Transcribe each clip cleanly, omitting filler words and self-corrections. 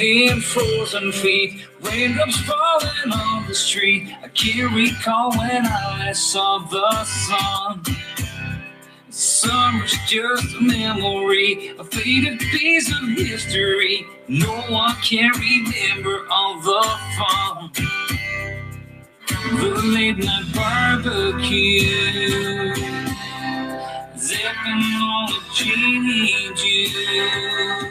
in frozen feet, raindrops falling on the street. I can't recall when I last saw the sun. Summer's just a memory, a faded piece of history. No one can remember all the fun. The late night barbecue, zipping on the genie juice,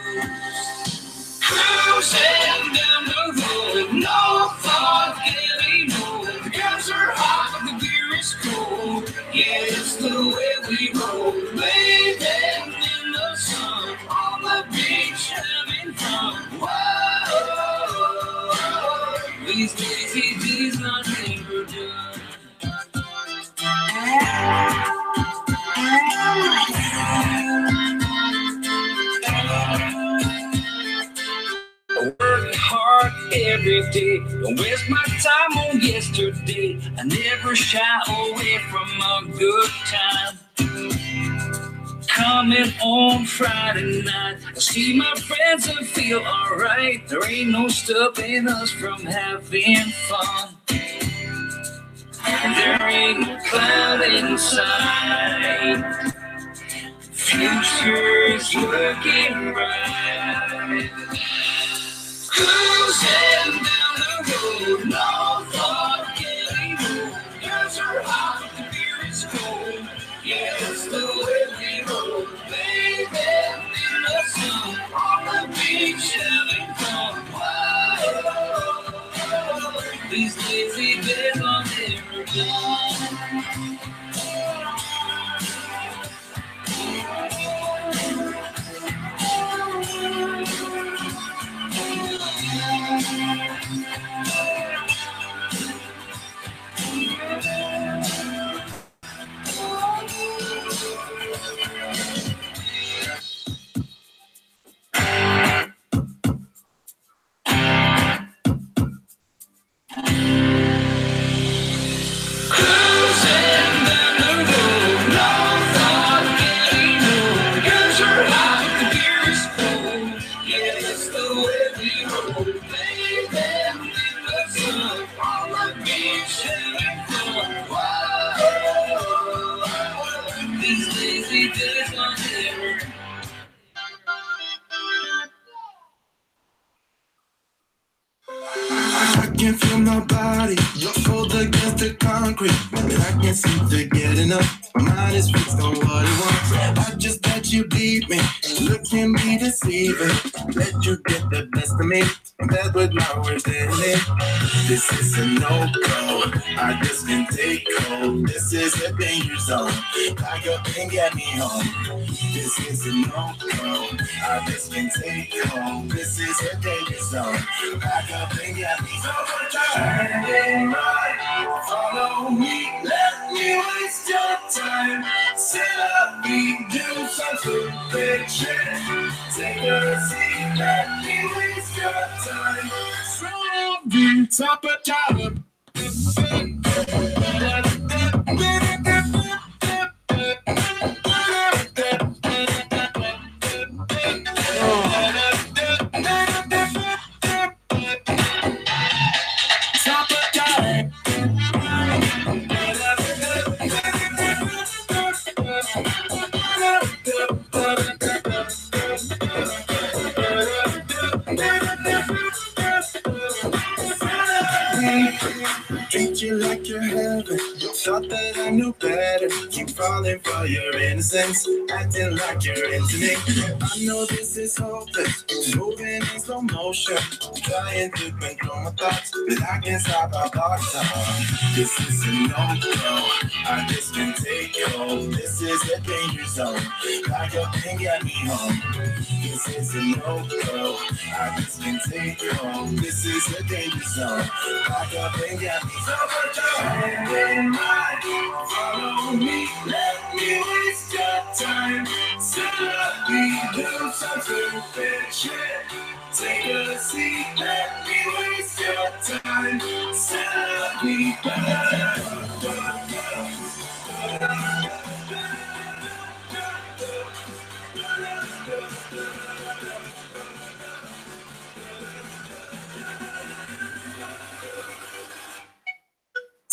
cruising down the road, no thought anymore. The girls are hot, the beer is cold. Yeah, it's the way we roll, bathing in the sun, on the beach having fun. Whoa, these lazy days are never done. I work hard every day, don't waste my time on yesterday. I never shy away from a good time. Coming on Friday night, I see my friends and feel alright. There ain't no stopping us from having fun. There ain't no cloud in sight, future's looking bright. Cruising down the road, no thought anymore. Girls are hot, the beer is cold. Yeah, it's the way we roll, bathing in the sun, on the beach having fun. Whoa, these lazy days are never done. I can feel my body, you're cold against the concrete, and I can't seem to get enough. My mind is fixed on what it wants. I just let you lead me, look can be deceiving. Let you get the best of me, and that's what my words ending. This is a no-go, I just can't take hold. This is a danger zone, back up and get me home. This is a no-go, I just can't take hold. This is a danger zone, back up and get me home. Turning right, follow me, let me waste your time. Set up, we do something fiction. Take a seat, let me waste your time. From the top of tower. Treat you like you're heaven. Thought that I knew better. Keep falling for your innocence, acting like you're into me. I know this is hopeless, moving in slow motion, trying to control my thoughts, but I can't stop our thoughts. This is a no-go, I just can't take it home. This is a danger zone, back up and get me home. This is a no-go, I just can't take it home. This is a danger zone, back up and get me home. Follow me, let me waste your time. Set up, we do something fiction. Take a seat, let me waste your time. Set up, we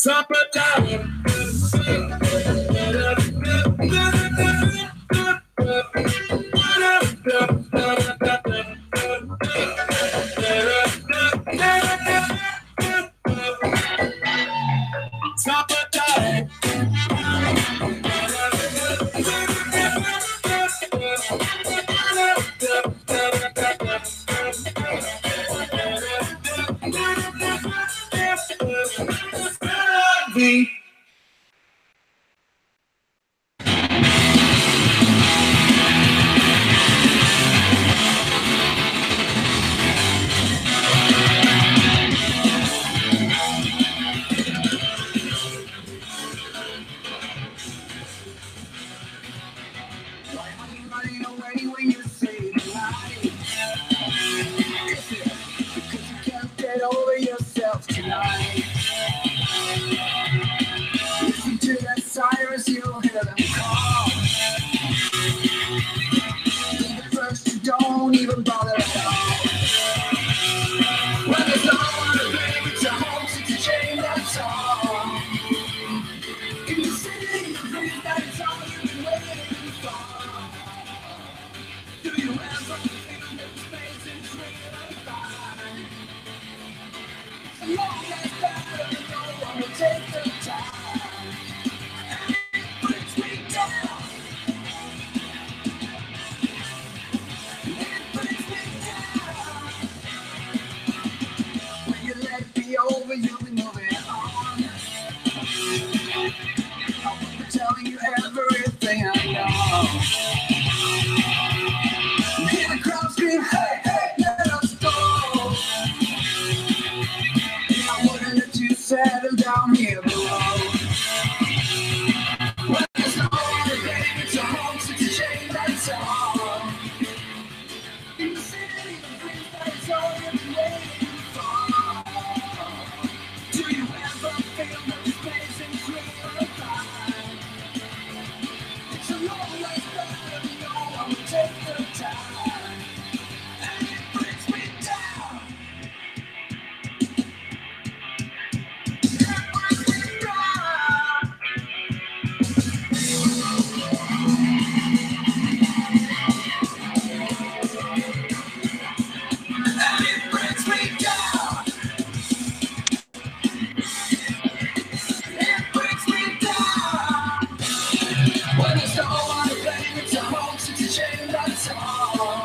Summertime.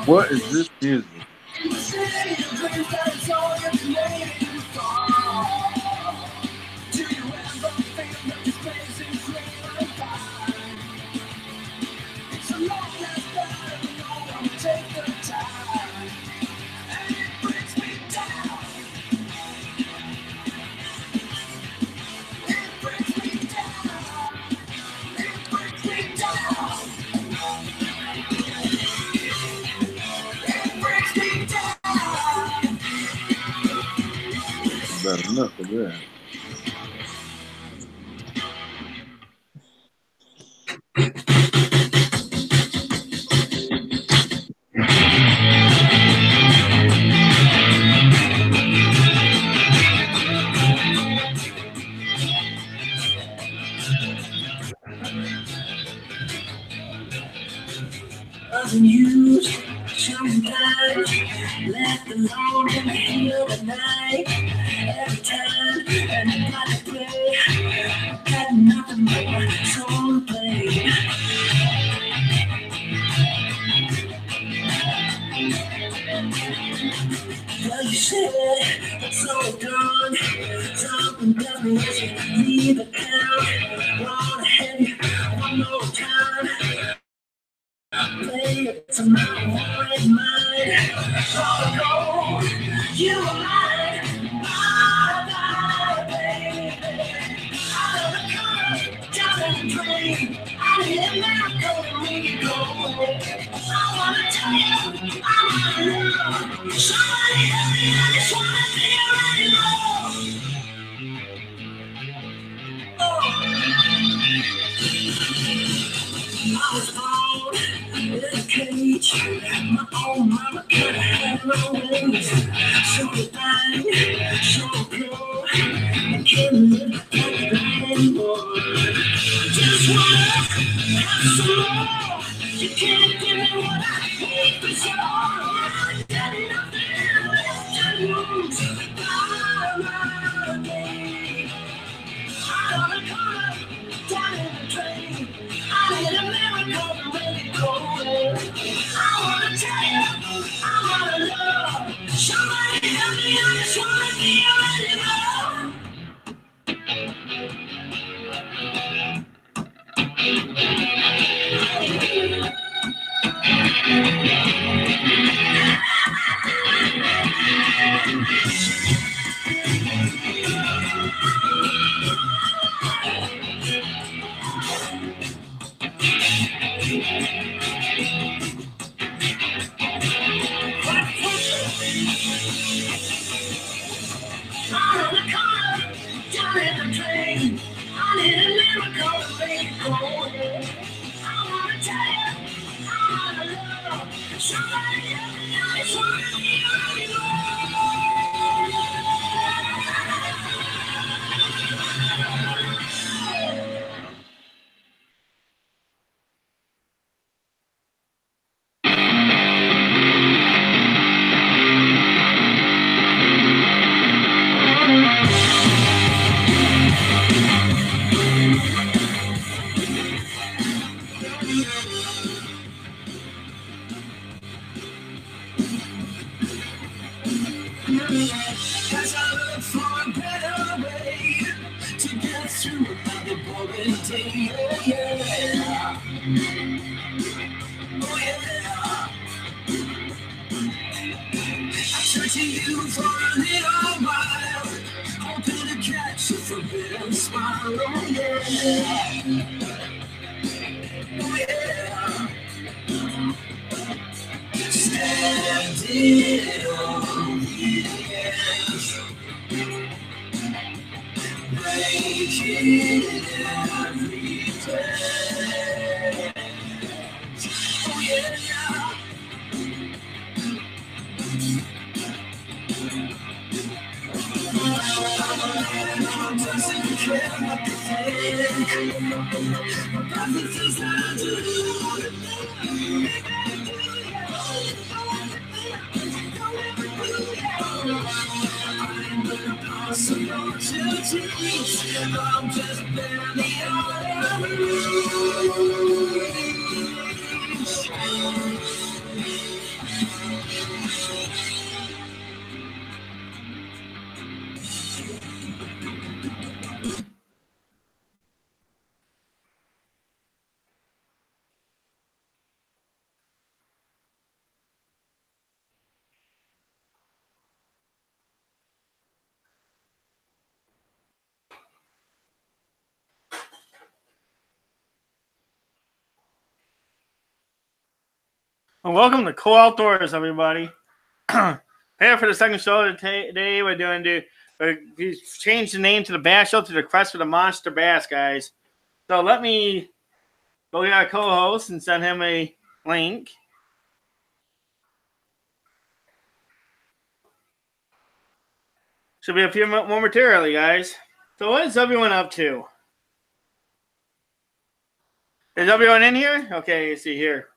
What is this music? Better enough for that. You sometimes left alone in the hill at night. Every time anybody play, got nothing but my soul to play. Well, you said it's all gone. Something tells me as you leave the town. Wanna have you one more time. Play it to my worried mind. Oh, you are mine, my baby. Out of the car, down in the drain. I hear my coat and make it go. I wanna tell you, I wanna know. Somebody help me, I just wanna be around. I was born in a cage. My own mama could have had her own ways. So divine, so pure. I can't live like the As I look for a better way to get through another boring day, oh yeah, oh yeah. I turn to you for a little while, hoping to catch a forbidden smile, oh yeah, oh yeah. Standing on the edge, breaking every day. Oh yeah. Doesn't care what they think about the things that I do. Impossible to teach. I'm just barely out of reach. Well, welcome to Cool Outdoors, everybody. Here for the second show today, we're doing we changed the name to the Bass Show to the Quest for the Monster Bass, guys. So let me go get our co-host and send him a link. Should be a few momentarily, guys. So what is everyone up to? Is everyone in here? Okay, let's see here.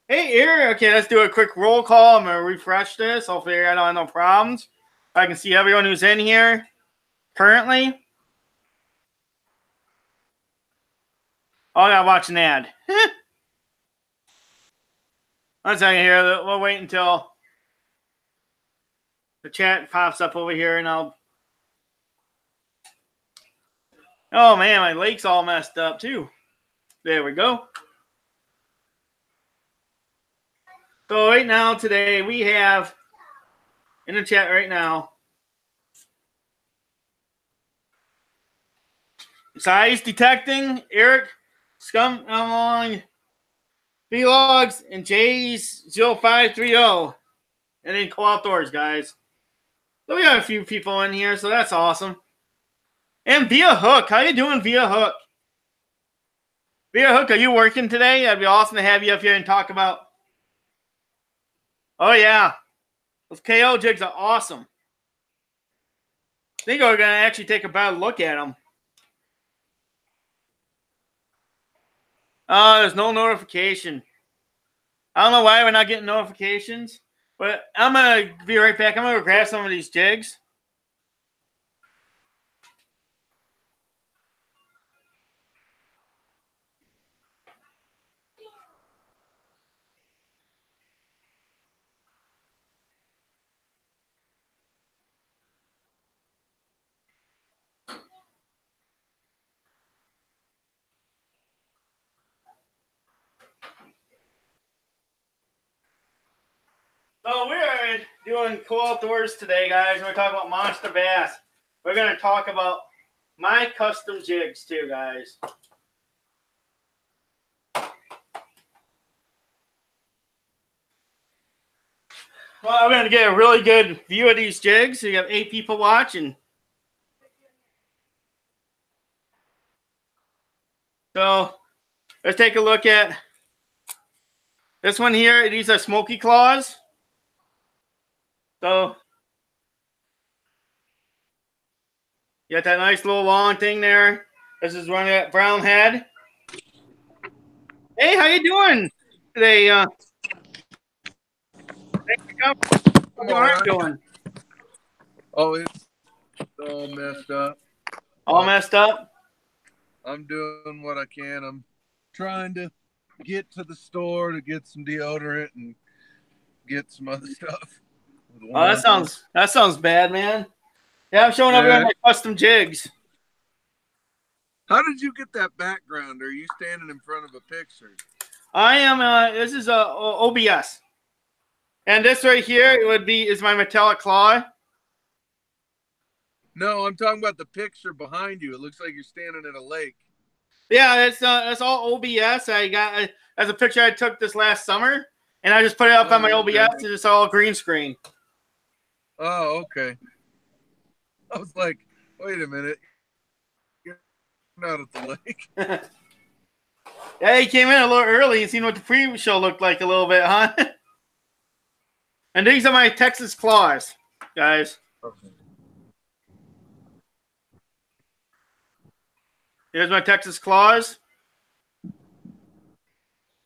Hey, here. Okay, let's do a quick roll call. I'm going to refresh this. Hopefully I don't have no problems. I can see everyone who's in here currently. Oh, I got to watch an ad. One second here. We'll wait until the chat pops up over here, and I'll... Oh, man, my lake's all messed up, too. There we go. So right now, today, we have in the chat right now, size detecting, Eric Scum along Vlogs and J's 0530. And then Cool Outdoors, guys. So we got a few people in here, so that's awesome. And Via Hook, how you doing, Via Hook? Via Hook, are you working today? That'd be awesome to have you up here and talk about. Oh, yeah. Those KO jigs are awesome. I think we're going to actually take a better look at them. There's no notification. I don't know why we're not getting notifications, but I'm going to be right back. I'm going to grab some of these jigs. So we're doing cool outdoors today, guys. We're talking about monster bass. We're going to talk about my custom jigs too, guys. Well, we're going to get a really good view of these jigs. So you have 8 people watching. So let's take a look at this one here. These are Smoky Claws. So you got that nice little long thing there. This is running that brown head. Hey, how you doing today? Thanks for coming. How are you doing? Oh, it's all messed up. All messed up? I'm doing what I can. I'm trying to get to the store to get some deodorant and get some other stuff. Oh, that sounds bad, man. Yeah, I'm showing up here on my custom jigs. How did you get that background? Are you standing in front of a picture? I am. This is OBS, and this right here is my metallic claw. No, I'm talking about the picture behind you. It looks like you're standing in a lake. Yeah, that's all OBS. I got as a picture I took this last summer, and I just put it up on my OBS. It's all green screen. Oh, okay. I was like, wait a minute. You're not at the lake. Yeah, he came in a little early and seen what the pre-show looked like a little bit, huh? And these are my Texas claws, guys. Okay. Here's my Texas claws.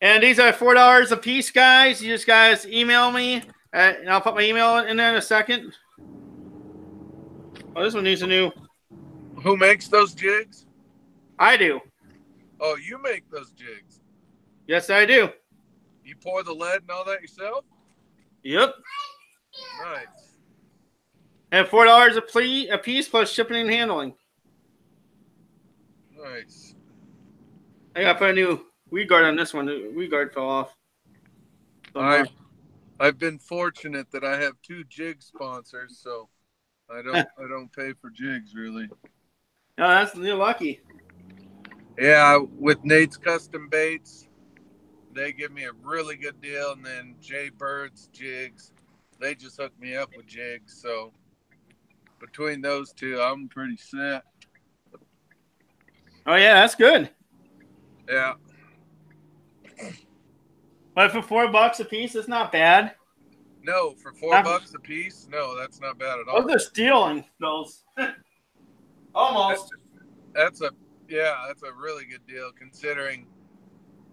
And these are $4 a piece, guys. You just guys email me, and I'll put my email in there in a second. Oh, this one needs a new. Who makes those jigs? I do. Oh, you make those jigs? Yes, I do. You pour the lead and all that yourself? Yep. Nice. And $4 a piece plus shipping and handling. Nice. I gotta put a new weed guard on this one. The weed guard fell off. I've been fortunate that I have 2 jig sponsors, so I don't pay for jigs really. No, you're lucky. Yeah, with Nate's Custom Baits, they give me a really good deal, and then Jay Bird's Jigs, they just hook me up with jigs. So between those 2, I'm pretty set. Oh yeah, that's good. Yeah. But for $4 a piece, it's not bad. No, for $4 a piece, no, that's not bad at all. Those are stealing those. Almost. That's a really good deal considering,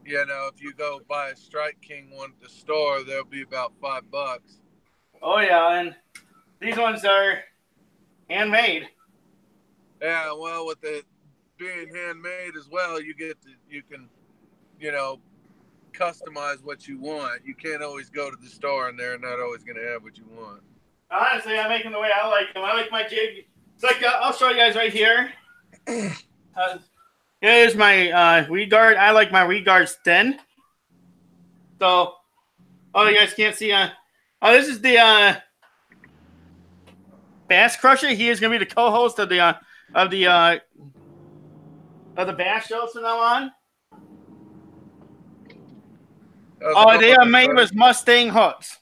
if you go buy a Strike King one at the store, they'll be about $5. Oh yeah, and these ones are handmade. Yeah, well, with it being handmade as well, you can customize what you want. You can't always go to the store and they're not always going to have what you want. Honestly, I make them the way I like them. I like my jig. It's like I'll show you guys right here. Here's my weed guard. I like my weed guards thin. So, you guys can't see. This is the Bass Crusher. He is going to be the co-host of the bass shows from now on. They are made with Mustang hooks.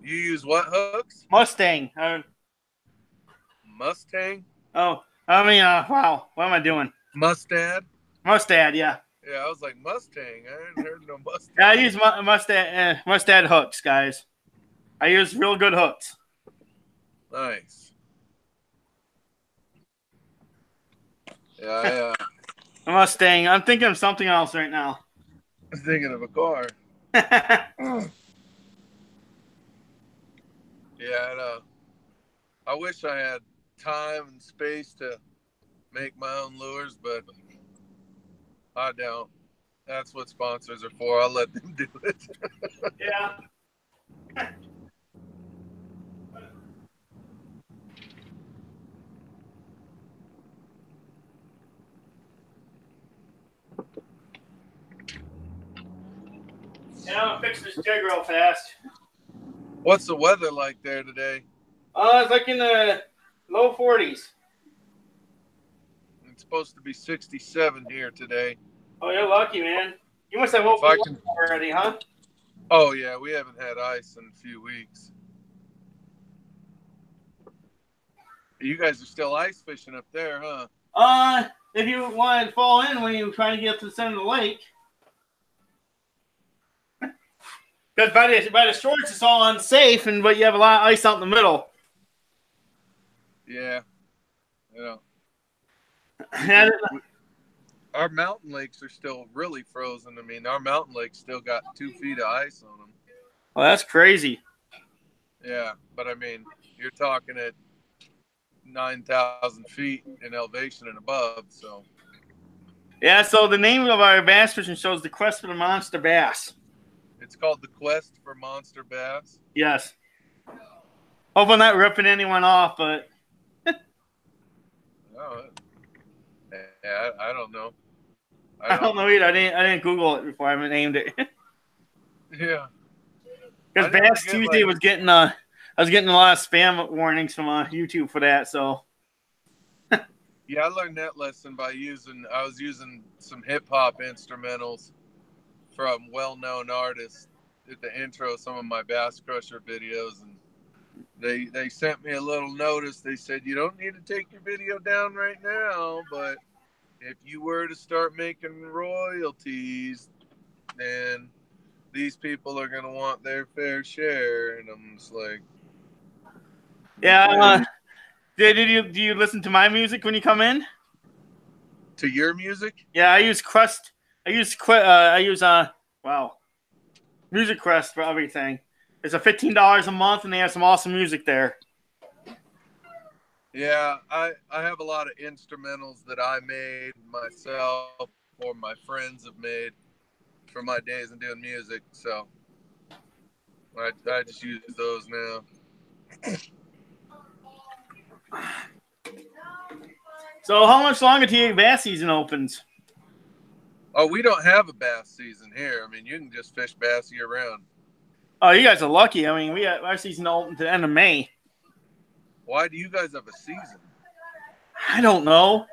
You use what hooks? Mustang. Mustang? Oh, I mean, wow. What am I doing? Mustad? Mustad, yeah. Yeah, I was like, Mustang. I hadn't heard no Mustang. Yeah, I use Mustad hooks, guys. I use real good hooks. Nice. Yeah, Mustang. I'm thinking of something else right now. I'm thinking of a car. Yeah, I wish I had time and space to make my own lures, but I don't. That's what sponsors are for. I'll let them do it. Yeah. Yeah, I'm gonna fix this jig real fast. What's the weather like there today? It's like in the low 40s. It's supposed to be 67 here today. Oh, you're lucky, man. You must have woken up already, huh? Oh, yeah, we haven't had ice in a few weeks. You guys are still ice fishing up there, huh? If you want to fall in when you're trying to get to the center of the lake. Because by the shorts, it's all unsafe, but you have a lot of ice out in the middle. Yeah. Yeah. And Our mountain lakes are still really frozen. I mean, our mountain lakes still got 2 feet of ice on them. well, that's crazy. Yeah, but I mean, you're talking at 9,000 feet in elevation and above, so. Yeah, so the name of our bass fishing show is The Quest for the Monster Bass. It's called The Quest for Monster Bass. Yes. Hope I'm not ripping anyone off, but Oh, yeah, I don't know. I don't know either. I didn't Google it before I named it. Yeah. Because Bass Tuesday was getting I was getting a lot of spam warnings from YouTube for that. So Yeah, I learned that lesson by I was using some hip hop instrumentals from well-known artists at the intro of some of my Bass Crusher videos, and they sent me a little notice. They said, you don't need to take your video down right now, but if you were to start making royalties, then these people are going to want their fair share. And I'm just like, yeah. Do you listen to my music when you come in? To your music? Yeah, I use Crest. Music Crest for everything. It's a $15 a month, and they have some awesome music there. Yeah, I have a lot of instrumentals that I made myself or my friends have made for my days in doing music, so I just use those now. So how much longer till your bass season opens? Oh, we don't have a bass season here. I mean, you can just fish bass year round. Oh, you guys are lucky. I mean, our season open to the end of May. Why do you guys have a season? I don't know.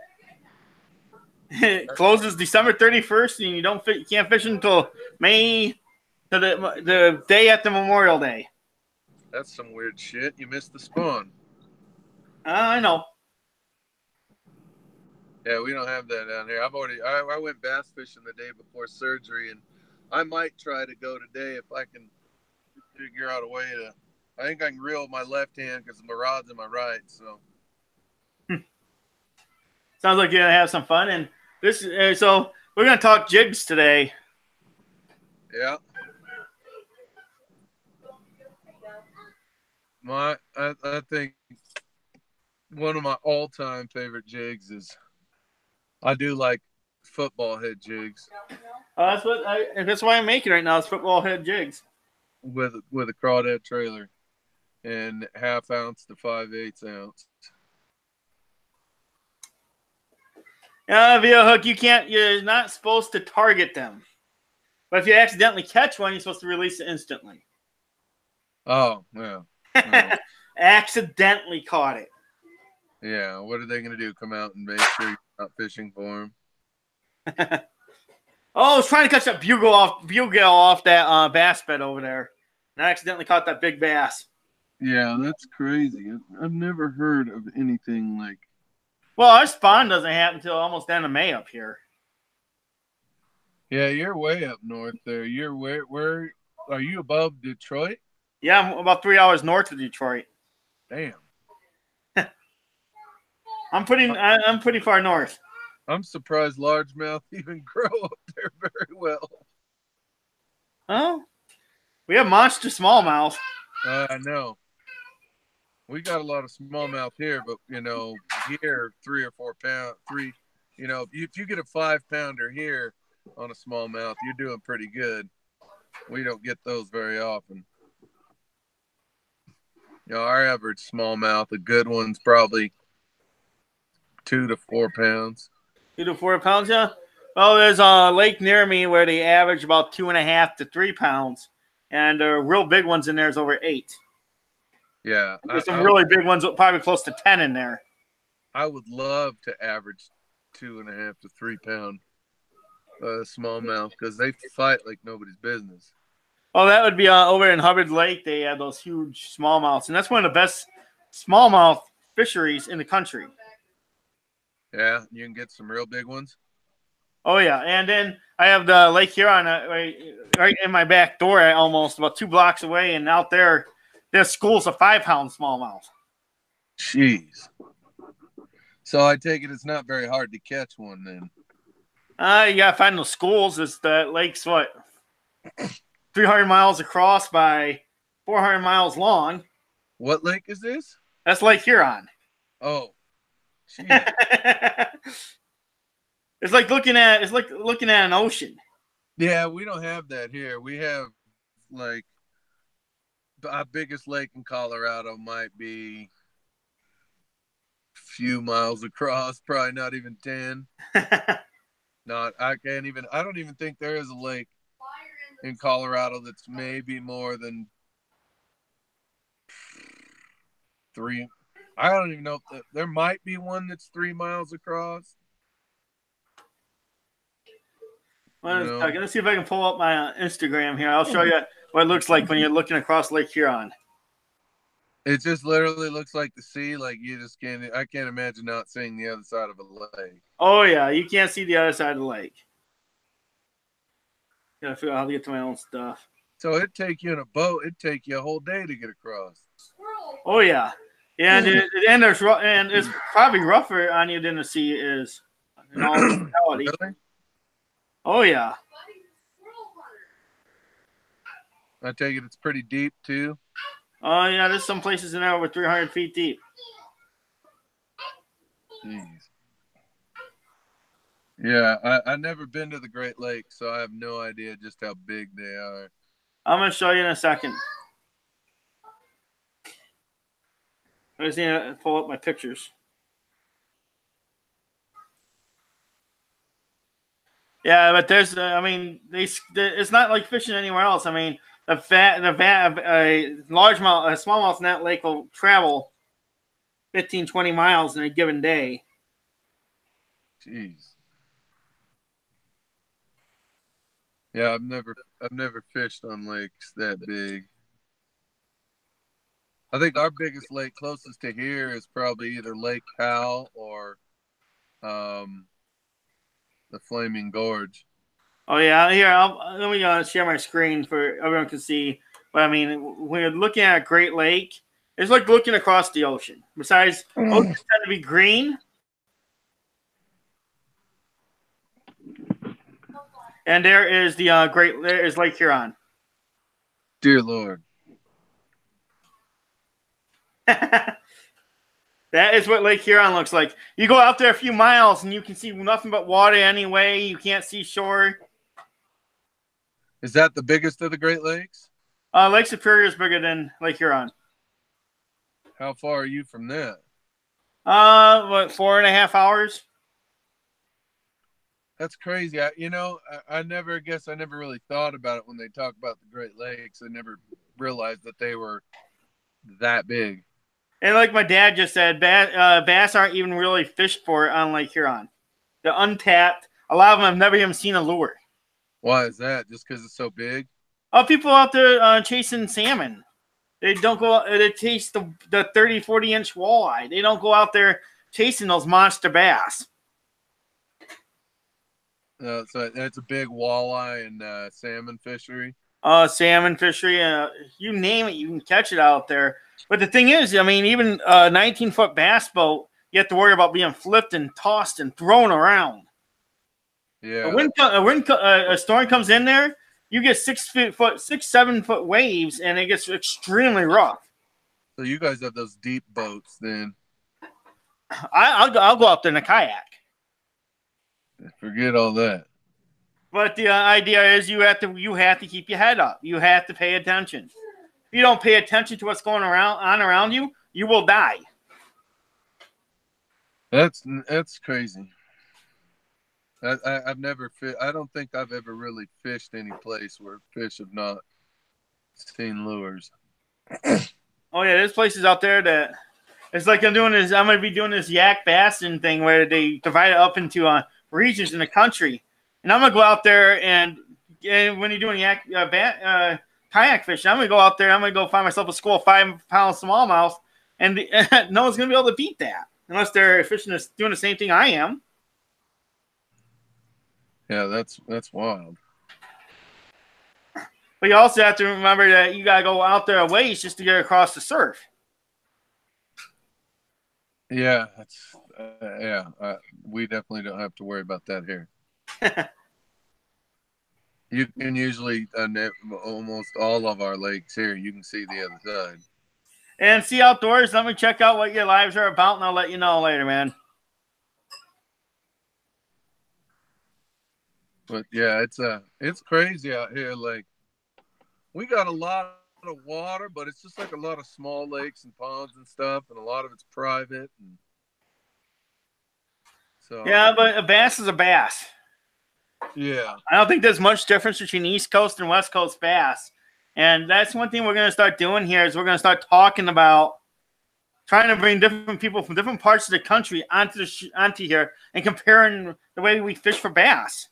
It closes December 31st, and you can't fish until May, to the day after Memorial Day. That's some weird shit. You missed the spawn. I know. Yeah, we don't have that down here. I went bass fishing the day before surgery, and I might try to go today if I can figure out a way to. I think I can reel with my left hand because my rod's in my right. So sounds like you're gonna have some fun. And so we're gonna talk jigs today. Yeah. I think one of my all-time favorite jigs is I do like football head jigs. That's why I'm making right now is football head jigs with a crawdad trailer and 1/2 ounce to 5/8 ounce. Via hook, you're not supposed to target them, but if you accidentally catch one, you're supposed to release it instantly. Oh, yeah. Accidentally caught it. Yeah, what are they going to do? Come out and make sure you're not fishing for them? I was trying to catch that bugle off that bass bed over there, and I accidentally caught that big bass. Yeah, that's crazy. I've never heard of anything like. Well, our spawn doesn't happen until almost the end of May up here. Yeah, you're way up north there. You're where are you above Detroit? Yeah, I'm about 3 hours north of Detroit. Damn. I'm pretty far north. I'm surprised largemouth even grow up there very well. Oh, we have monster smallmouth. I know. We got a lot of smallmouth here, but here 3 or 4 pound, if you get a 5-pounder here on a smallmouth, you're doing pretty good. We don't get those very often. Our average smallmouth, a good one's probably 2 to 4 pounds. 2 to 4 pounds, yeah. Well, there's a lake near me where they average about 2.5 to 3 pounds. and there are real big ones in there is over 8. Yeah, There's some really big ones, probably close to 10 in there. I would love to average 2.5 to 3 pound smallmouth because they fight like nobody's business. Oh, that would be over in Hubbard Lake. They have those huge smallmouths, and that's one of the best smallmouth fisheries in the country. Yeah, you can get some real big ones. Oh yeah, and then I have the Lake Huron right in my back door, almost about 2 blocks away, and out there, there's schools of 5-pound smallmouth. Jeez. So I take it it's not very hard to catch one then. You gotta find those schools. It's the lake's 300 miles across by 400 miles long. What lake is this? That's Lake Huron. Oh, jeez. It's like looking at an ocean. Yeah, we don't have that here. We have like our biggest lake in Colorado might be a few miles across, probably not even 10. I don't even think there is a lake in Colorado that's maybe more than 3. I don't even know if there might be one that's 3 miles across. Well, I'm gonna see if I can pull up my Instagram here. I'll show you what it looks like when you're looking across Lake Huron. It just literally looks like the sea. Like you just can't. I can't imagine not seeing the other side of a lake. Oh yeah, you can't see the other side of the lake. Gotta figure out how to get to my own stuff. So it'd take you in a boat. It'd take you a whole day to get across. Oh yeah, and it's probably rougher on you than the sea is. In all reality. Really? Oh yeah. I take it it's pretty deep too. Oh yeah, there's some places in there over 300 feet deep. Jeez. Yeah, I've never been to the Great Lakes, so I have no idea just how big they are. I'm gonna show you in a second. I just need to pull up my pictures. Yeah, but there's, it's not like fishing anywhere else. I mean, a smallmouth in that lake will travel 15, 20 miles in a given day. Jeez. Yeah, I've never fished on lakes that big. I think our biggest lake closest to here is probably either Lake Powell or the Flaming Gorge. Oh yeah, here let me share my screen for everyone to see. But I mean, when you're looking at a Great Lake, it's like looking across the ocean. Besides, oceans tend to be green, and there is there is Lake Huron. Dear Lord. That is what Lake Huron looks like. You go out there a few miles and you can see nothing but water anyway. You can't see shore. Is that the biggest of the Great Lakes? Lake Superior is bigger than Lake Huron. How far are you from that? 4.5 hours? That's crazy. I never really thought about it when they talk about the Great Lakes. I never realized that they were that big. And like my dad just said, bass aren't even really fished for on Lake Huron. They're untapped. A lot of them have never even seen a lure. Why is that? Just because it's so big? People out there chasing salmon. They don't go. They chase the 30, 40-inch walleye. They don't go out there chasing those monster bass. So it's a big walleye and salmon fishery. Salmon fishery, you name it, you can catch it out there. But the thing is, I mean, even a 19-foot bass boat, you have to worry about being flipped and tossed and thrown around. Yeah. A storm comes in there, you get 7 foot waves, and it gets extremely rough. So you guys have those deep boats, then? I'll go out there in a kayak. Forget all that. But the idea is you have to keep your head up. You have to pay attention. If you don't pay attention to what's going on around you, you will die. That's crazy. I've never I don't think I've ever really fished any place where fish have not seen lures. Oh yeah, there's places out there that it's like I'm gonna be doing this yak bassin thing where they divide it up into regions in the country, and I'm gonna go out there and when you're doing yak kayak fishing, I'm gonna go out there. I'm gonna go find myself a school of 5-pound smallmouth, and no one's gonna be able to beat that unless they're fishing doing the same thing I am. Yeah, that's wild. But you also have to remember that you gotta go out there a ways just to get across the surf. Yeah, that's we definitely don't have to worry about that here. You can usually almost all of our lakes here. You can see the other side. And see outdoors. Let me check out what your lives are about, and I'll let you know later, man. But yeah, it's crazy out here. Like, we got a lot of water, but it's just like a lot of small lakes and ponds and stuff, and a lot of it's private. And so yeah, but a bass is a bass. Yeah, I don't think there's much difference between East Coast and West Coast bass, and that's one thing we're going to start doing here is we're going to start talking about trying to bring different people from different parts of the country onto here and comparing the way we fish for bass.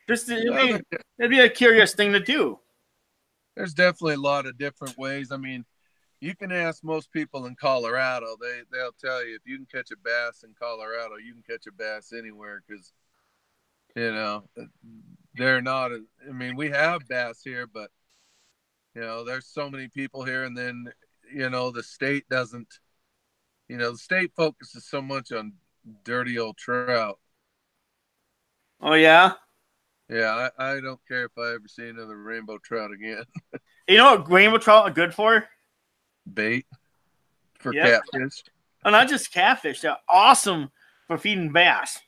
It'd be a curious thing to do. There's definitely a lot of different ways. I mean, you can ask most people in Colorado. They'll tell you if you can catch a bass in Colorado, you can catch a bass anywhere because, they're not. I mean, we have bass here, but, there's so many people here. And then, the state doesn't, the state focuses so much on dirty old trout. Oh, yeah? Yeah, I don't care if I ever see another rainbow trout again. You know what rainbow trout are good for? Bait for catfish. Oh, not just catfish. They're awesome for feeding bass.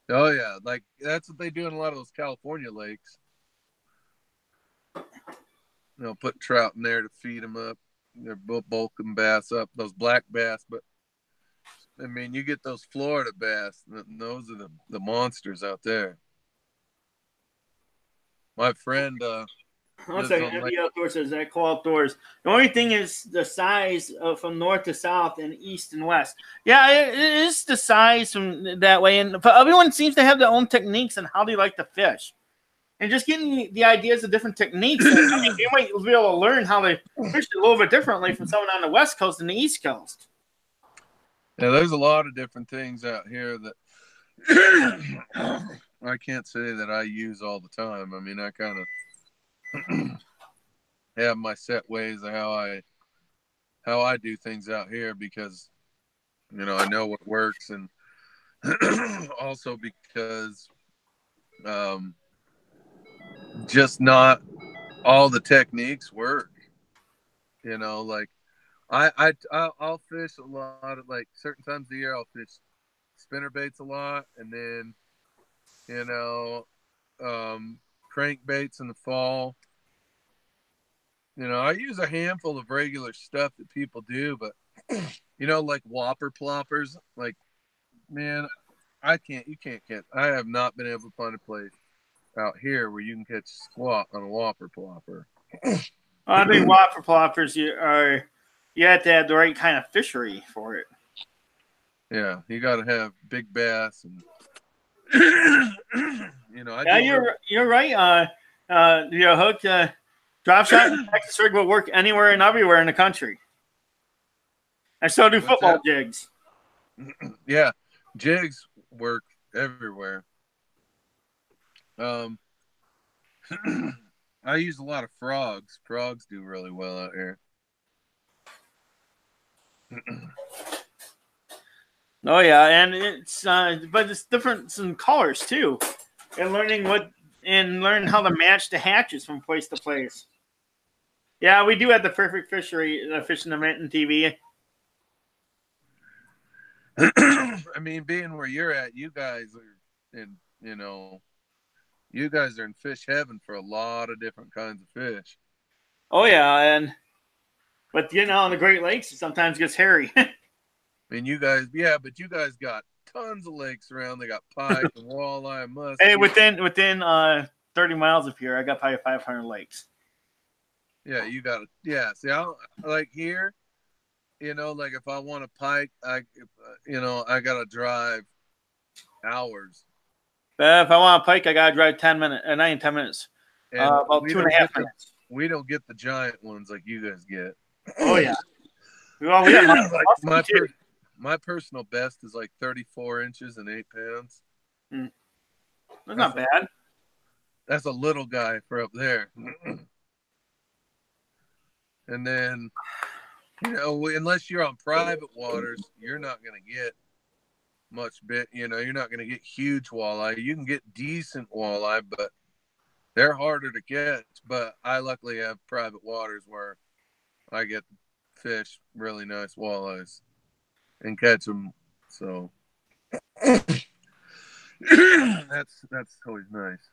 Oh, yeah. Like, that's what they do in a lot of those California lakes. Put trout in there to feed them up. They're bulking bass up, those black bass. But, I mean, you get those Florida bass. Those are the monsters out there. My friend One second, MD Outdoors says that cool outdoors. The only thing is the size from north to south and east and west. Yeah, it is the size from that way. And everyone seems to have their own techniques and how they like to fish. And just getting the ideas of different techniques. I mean, you might be able to learn how they fish a little bit differently from someone on the West Coast and the East Coast. Yeah, there's a lot of different things out here that I can't say that I use all the time. I mean, I kind of have my set ways of how I do things out here because, I know what works, and also because just not all the techniques work. Like I'll fish a lot of, like, certain times of the year I'll fish spinner baits a lot, and then crankbaits in the fall. I use a handful of regular stuff that people do, but like whopper ploppers. Like, man, you can't catch. I have not been able to find a place out here where you can catch squat on a whopper plopper. I think whopper ploppers, you have to have the right kind of fishery for it. Yeah, you got to have big bass and. You're right. Your hook, drop shot, and Texas rig will work anywhere and everywhere in the country. And so do football jigs. Yeah, jigs work everywhere. I use a lot of frogs. Frogs do really well out here. Oh yeah, and it's but it's different in colors too, and learning how to match the hatches from place to place. Yeah, we do have the perfect fishery, fishing event in TV. I mean, being where you're at, you guys are in, you guys are in fish heaven for a lot of different kinds of fish. Oh yeah, but on the Great Lakes, it sometimes gets hairy. I mean, you guys got tons of lakes around. They got pike and walleye and musk. Hey, within 30 miles of here, I got probably 500 lakes. Yeah, you got to. Yeah, see, I don't, like here. Like if I want a pike, I gotta drive hours, If I want a pike, I gotta drive 10 minutes. Not even 10 minutes. and About we 2.5 don't get minutes. we don't get the giant ones like you guys get. Oh yeah. Well, we got like my personal best is like 34 inches and 8 pounds. That's not bad. That's a little guy for up there. And then, unless you're on private waters, you're not going to get much bit. You're not going to get huge walleye. You can get decent walleye, but they're harder to catch. But I luckily have private waters where I get to fish really nice walleyes and catch them. So that's always nice.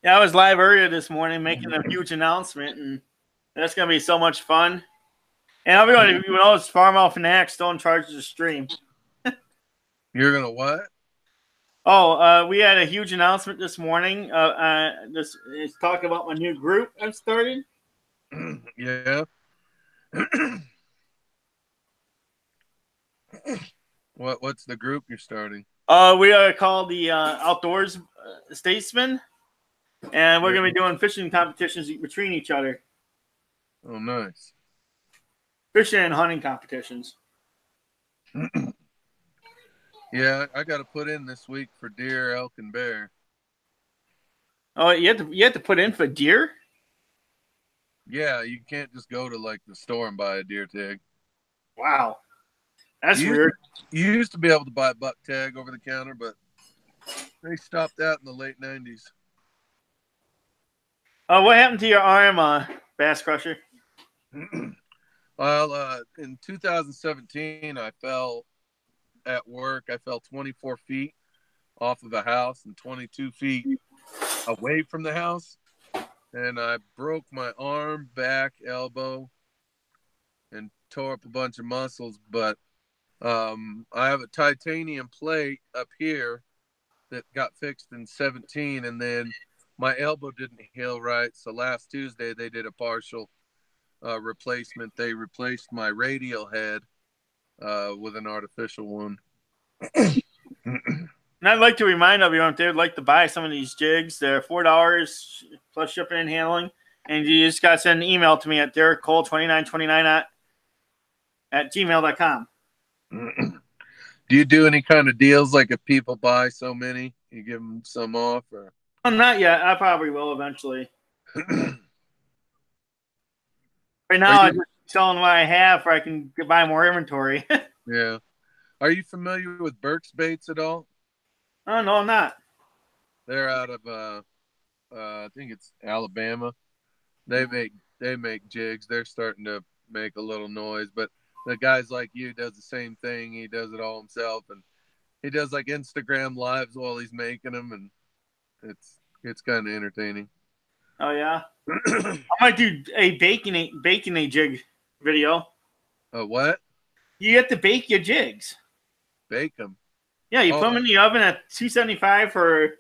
Yeah, I was live earlier this morning making a huge announcement, and that's gonna be so much fun. And everybody who knows Farm Out Fanatics still in charge of the stream. You're gonna what? Oh, we had a huge announcement this morning. This is talking about my new group I've started. Yeah. What's the group you're starting? We are called the Outdoors Statesmen, and we're gonna be doing fishing competitions between each other. Oh, nice. Fishing and hunting competitions. Yeah, I got to put in this week for deer, elk, and bear. Oh, you have to put in for deer? Yeah, you can't just go to like the store and buy a deer tag. Wow, that's weird. You used to be able to buy a buck tag over the counter, but they stopped that in the late 90s. What happened to your arm, Bass Crusher? Well, in 2017, I fell at work. I fell 24 feet off of a house and 22 feet away from the house. And I broke my arm, back, elbow, and tore up a bunch of muscles. But I have a titanium plate up here that got fixed in 17. And then my elbow didn't heal right. So last Tuesday, they did a partial replacement. They replaced my radial head with an artificial one. And I'd like to remind everyone if they would like to buy some of these jigs, they're $4 plus shipping and handling. And you just got to send an email to me at DerekCole2929 at gmail.com. Do you do any kind of deals like if people buy so many, you give them some off? Or Not yet. I probably will eventually. Right now, I'm just selling what I have so I can buy more inventory. Yeah. Are you familiar with Burke's Baits at all? Oh, no, I'm not. They're out of I think it's Alabama. They make jigs. They're starting to make a little noise, but the guys like you does the same thing. He does it all himself, and he does like Instagram lives while he's making them, and it's kind of entertaining. Oh yeah, I might do a baking a jig video. What? You have to bake your jigs. Bake them. Yeah, you put them in the oven at 275 for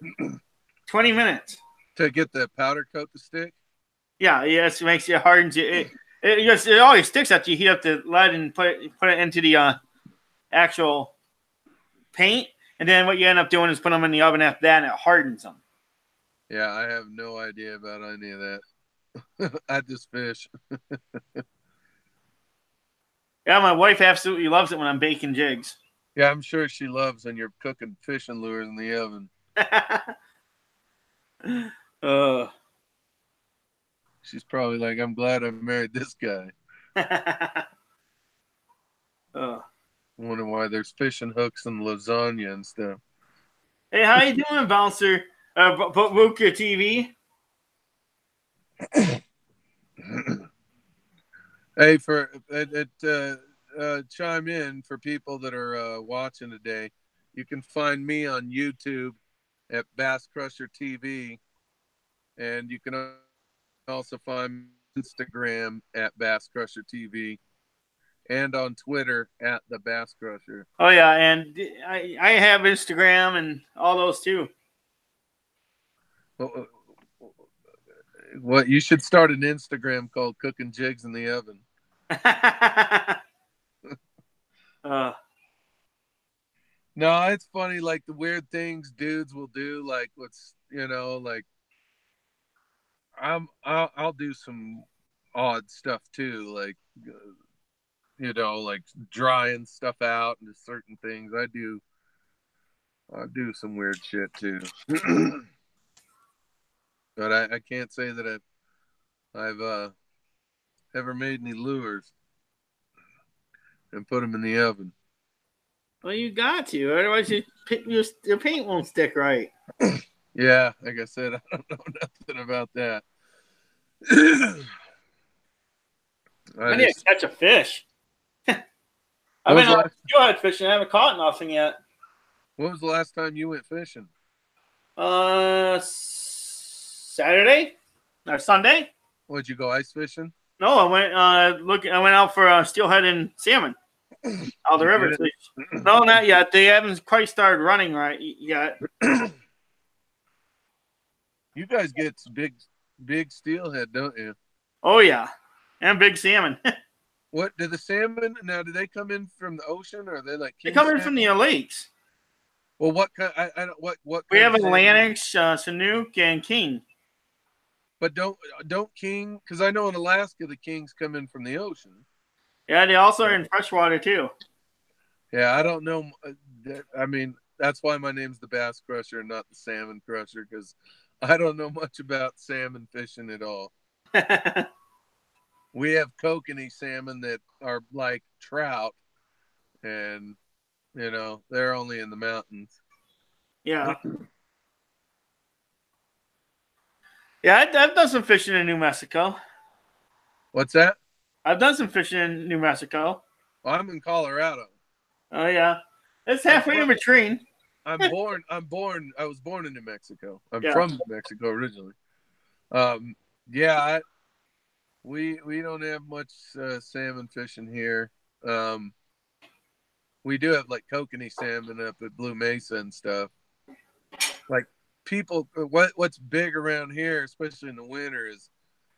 20 minutes. To get the powder coat to stick? Yeah, yes, it makes it hardens it. It always sticks after you heat up the lead and put it into the actual paint. And then what you end up doing is put them in the oven after that, and it hardens them. Yeah, I have no idea about any of that. I just fish. Yeah, my wife absolutely loves it when I'm baking jigs. Yeah, I'm sure she loves when you're cooking fishing lures in the oven. She's probably like, I'm glad I married this guy. Wonder why there's fishing hooks and lasagna and stuff. Hey, how you doing, Bouncer? Buka TV. Hey, chime in for people that are watching today. You can find me on YouTube at Bass Crusher TV, and you can also find me on Instagram at Bass Crusher TV, and on Twitter at the Bass Crusher. Oh yeah, and I have Instagram and all those too. What you should start an Instagram called "Cooking Jigs in the Oven." uh, No, it's funny. Like the weird things dudes will do. Like what's like I'll do some odd stuff too. Like like drying stuff out into certain things. I do some weird shit too. But I can't say that I've ever made any lures and put them in the oven. well, you got to. Otherwise, your paint won't stick right. Yeah, like I said, I don't know nothing about that. I need to catch a fish. I've been on steelhead fishing. I haven't caught nothing yet. When was the last time you went fishing? Saturday or Sunday. Would you go ice fishing? No, I went I went out for steelhead and salmon out the river. No, not yet. They haven't quite started running right yet. You guys get some big steelhead, don't you? Oh yeah, and big salmon. What do the salmon now? Do they come in from the ocean or are they like? They come in from the lakes. Well, what kind? I don't what. We have Atlantic, Chinook, and King. But don't king, because I know in Alaska the kings come in from the ocean. Yeah, they also are in freshwater too. Yeah, I don't know. I mean, that's why my name's the Bass Crusher and not the Salmon Crusher, because I don't know much about salmon fishing at all. We have kokanee salmon that are like trout, and they're only in the mountains. Yeah. Yeah, I've done some fishing in New Mexico. What's that? I've done some fishing in New Mexico. Well, I'm in Colorado. Oh yeah, it's halfway in between. I was born in New Mexico. I'm from New Mexico originally. Yeah, we don't have much salmon fishing here. We do have like kokanee salmon up at Blue Mesa and stuff. Like people, what's big around here, especially in the winter, is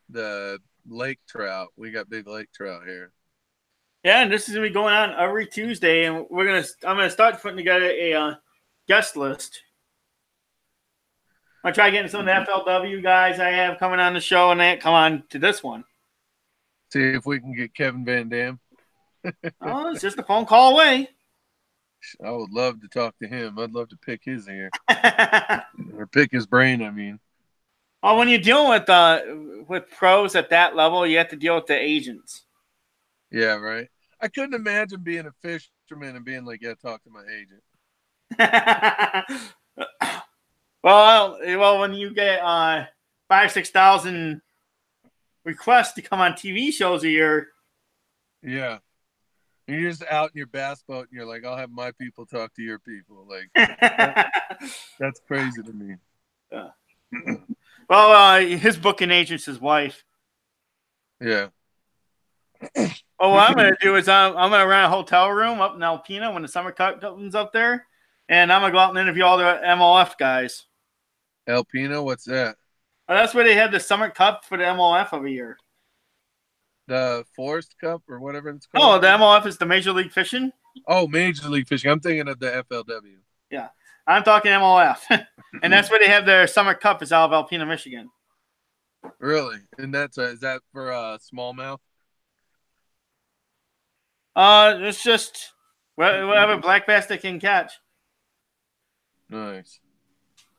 the lake trout. We got big lake trout here. Yeah, and this is gonna be going on every Tuesday, and I'm gonna start putting together a guest list. I'll try getting some of the FLW guys I have coming on the show, and they come on to this one. See if we can get Kevin Van Dam. Oh, it's just a phone call away. I would love to talk to him. I'd love to pick his ear or pick his brain. I mean, well, when you're dealing with pros at that level, you have to deal with the agents. Yeah, right. I couldn't imagine being a fisherman and being like, "Yeah, talk to my agent." well, when you get 5,000-6,000 requests to come on TV shows a year, yeah, and you're just out in your bass boat and you're like, "I'll have my people talk to your people." Like that's crazy to me. Yeah. Well, his booking agent's his wife. Yeah. Well, what I'm going to do is I'm going to rent a hotel room up in Alpena when the summer cut comes up there, and I'm going to go out and interview all the MLF guys. Alpena, what's that? That's where they have the summer cup for the MLF every year. The Forest Cup or whatever it's called? Oh, the MLF is the Major League Fishing? Oh, Major League Fishing. I'm thinking of the FLW. Yeah. I'm talking MLF. And that's where they have their summer cup is out of Alpena, Michigan. Really? And is that for smallmouth? It's just whatever black bass they can catch. Nice.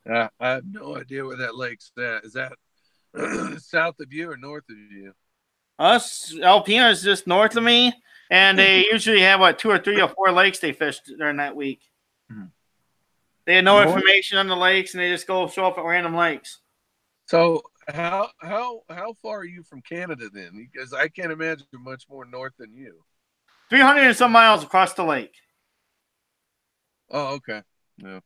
I have no idea where that lake's at. Is that south of you or north of you? Alpena is just north of me, and they usually have 2 or 3 or 4 lakes they fish during that week. Mm-hmm. They had no information on the lakes, and they just go show up at random lakes. So how far are you from Canada then? Because I can't imagine much more north than you. 300 and some miles across the lake. Oh, okay. Yeah.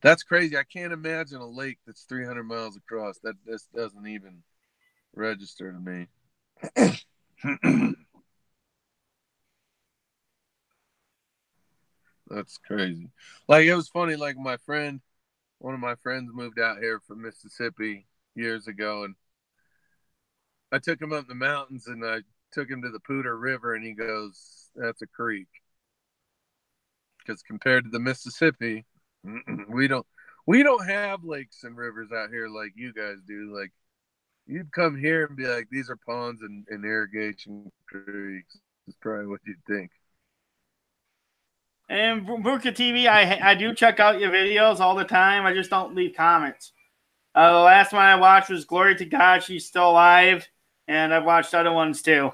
That's crazy. I can't imagine a lake that's 300 miles across. This doesn't even register to me. That's crazy. Like, it was funny. Like, my friend one of my friends moved out here from Mississippi years ago, and I took him up in the mountains, and I took him to the Poudre River, and he goes, "That's a creek." Because compared to the Mississippi, we don't have lakes and rivers out here like you guys do. Like, you'd come here and be like, "These are ponds and irrigation creeks." Is probably what you'd think. And Buka TV, I do check out your videos all the time. I just don't leave comments. The last one I watched was Glory to God, She's Still Alive, and I've watched other ones too.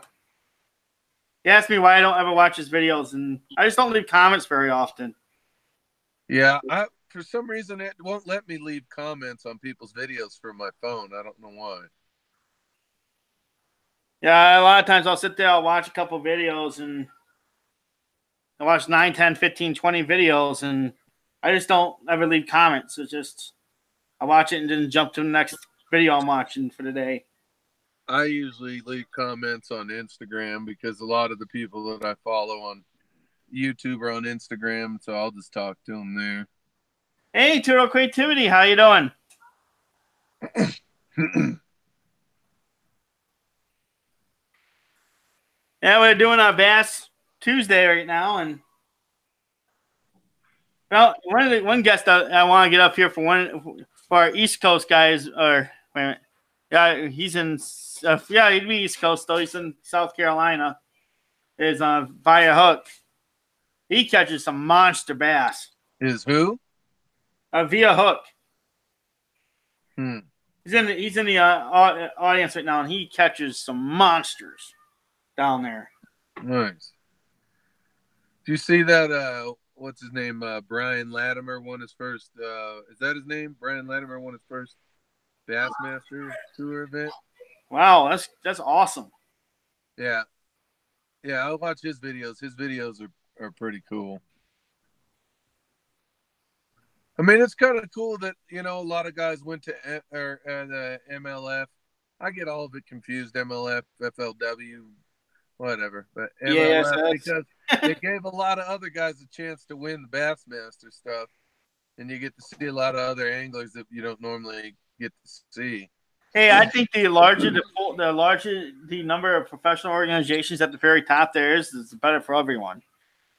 He asked me why I don't ever watch his videos, and I just don't leave comments very often. Yeah, for some reason it won't let me leave comments on people's videos from my phone. I don't know why. Yeah, a lot of times I'll sit there, I'll watch a couple videos, and I watch 9, 10, 15, 20 videos, and I just don't ever leave comments. It's just I watch it and then jump to the next video I'm watching for the day. I usually leave comments on Instagram because a lot of the people that I follow on YouTube are on Instagram, so I'll just talk to them there. Hey, Turtle Creativity, how you doing? Yeah, we're doing our Bass Tuesday right now, and well, one guest I want to get up here for our East Coast guys. Or wait a minute, yeah, he's in. He'd be East Coast though. He's in South Carolina. Is Via Hook. He catches some monster bass. Is who? Via Hook. Hmm. He's in the audience right now, and he catches some monsters down there. Nice. Do you see that? What's his name? Brian Latimer won his first. Is that his name? Brian Latimer won his first Bassmaster Tour event. Wow, that's awesome. Yeah, I'll watch his videos. His videos are pretty cool. I mean, it's kind of cool that, a lot of guys went to the MLF. I get all of it confused, MLF, FLW, whatever. But MLF, because they gave a lot of other guys a chance to win the Bassmaster stuff. And you get to see a lot of other anglers that you don't normally get to see. Hey, I think the larger the number of professional organizations at the very top there is better for everyone.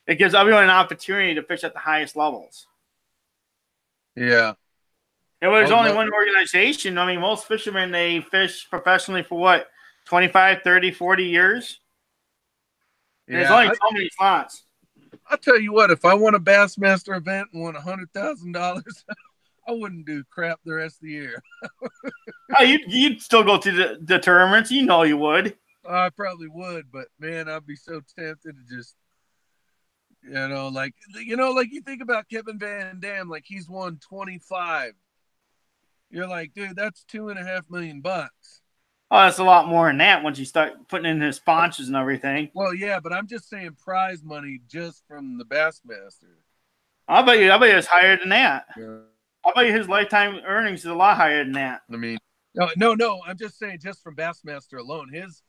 It gives everyone an opportunity to fish at the highest levels. Yeah. And there's only one organization. I mean, most fishermen, they fish professionally for what, 25, 30, 40 years? Yeah, there's only so many slots. I'll tell you what, if I won a Bassmaster event and won $100,000, I wouldn't do crap the rest of the year. Oh, you'd still go to the tournaments. You know you would. I probably would, but man, I'd be so tempted to just, like you think about Kevin Van Dam, like he's won 25. You're like, dude, that's $2.5 million. Oh, that's a lot more than that once you start putting in his sponsors and everything. Well, yeah, but I'm just saying prize money just from the Bassmaster. I bet you it's higher than that. Yeah. I bet you his lifetime earnings is a lot higher than that. I mean, no. I'm just saying, just from Bassmaster alone, his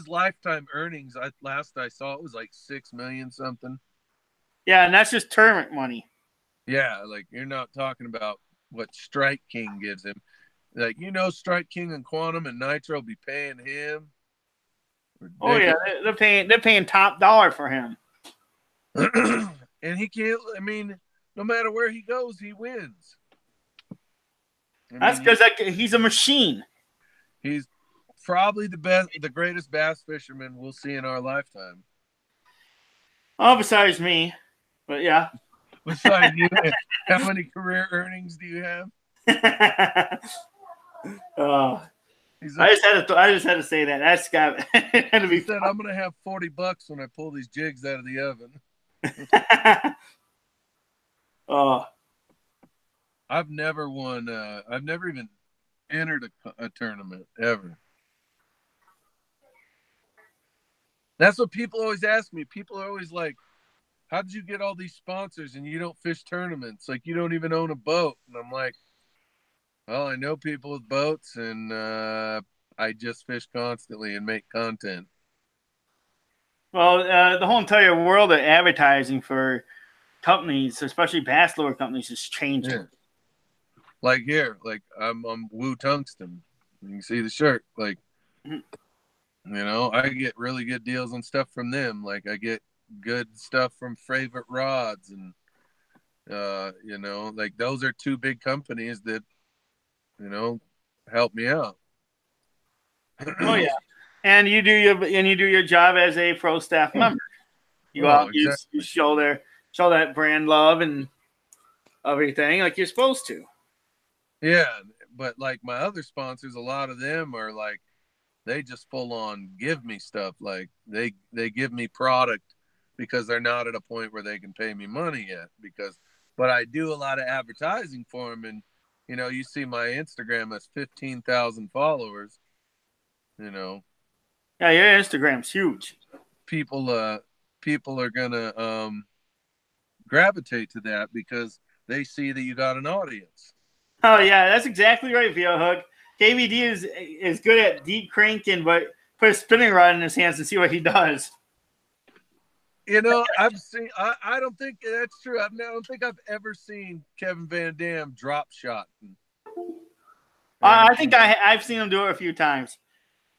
lifetime earnings, last I saw, it was like $6 million something. Yeah, and that's just tournament money. Yeah, like you're not talking about what Strike King gives him. Like, Strike King and Quantum and Nitro be paying him. Ridiculous. Oh yeah, they're paying top dollar for him. And he can't. I mean, no matter where he goes, he wins. That's because he's a machine. He's probably the greatest bass fisherman we'll see in our lifetime. Oh, besides me, but yeah. Besides you, how many career earnings do you have? I just had to say that. That's got to be. He said, "I'm gonna have $40 when I pull these jigs out of the oven." Oh. I've never won. I've never even entered a tournament ever. That's what people always ask me. People are always like, "How did you get all these sponsors and you don't fish tournaments? Like you don't even own a boat?" And I'm like, "Well, I know people with boats, and I just fish constantly and make content." Well, the whole entire world of advertising for companies, especially bass lure companies, is changing. Like here, like I'm Woo Tungsten. You can see the shirt. Like, Mhm. you know, I get really good deals on stuff from them. Like I get good stuff from Favorite Rods, and you know, like those are two big companies that, you know, help me out. Oh yeah, and you do your job as a pro staff member. You go out, Exactly. you show that brand love and everything like you're supposed to. Yeah, but like my other sponsors, a lot of them are like they just full on give me stuff. Like they give me product because they're not at a point where they can pay me money yet. But I do a lot of advertising for them, and you know, you see my Instagram has 15,000 followers. You know, Yeah, your Instagram's huge. people are gonna gravitate to that because they see that you got an audience. Oh yeah, that's exactly right, VO Hook. KVD is good at deep cranking, but put a spinning rod in his hands and see what he does. You know, I've seen. I don't think that's true. I don't think I've ever seen Kevin Van Dam drop shot. I think I've seen him do it a few times.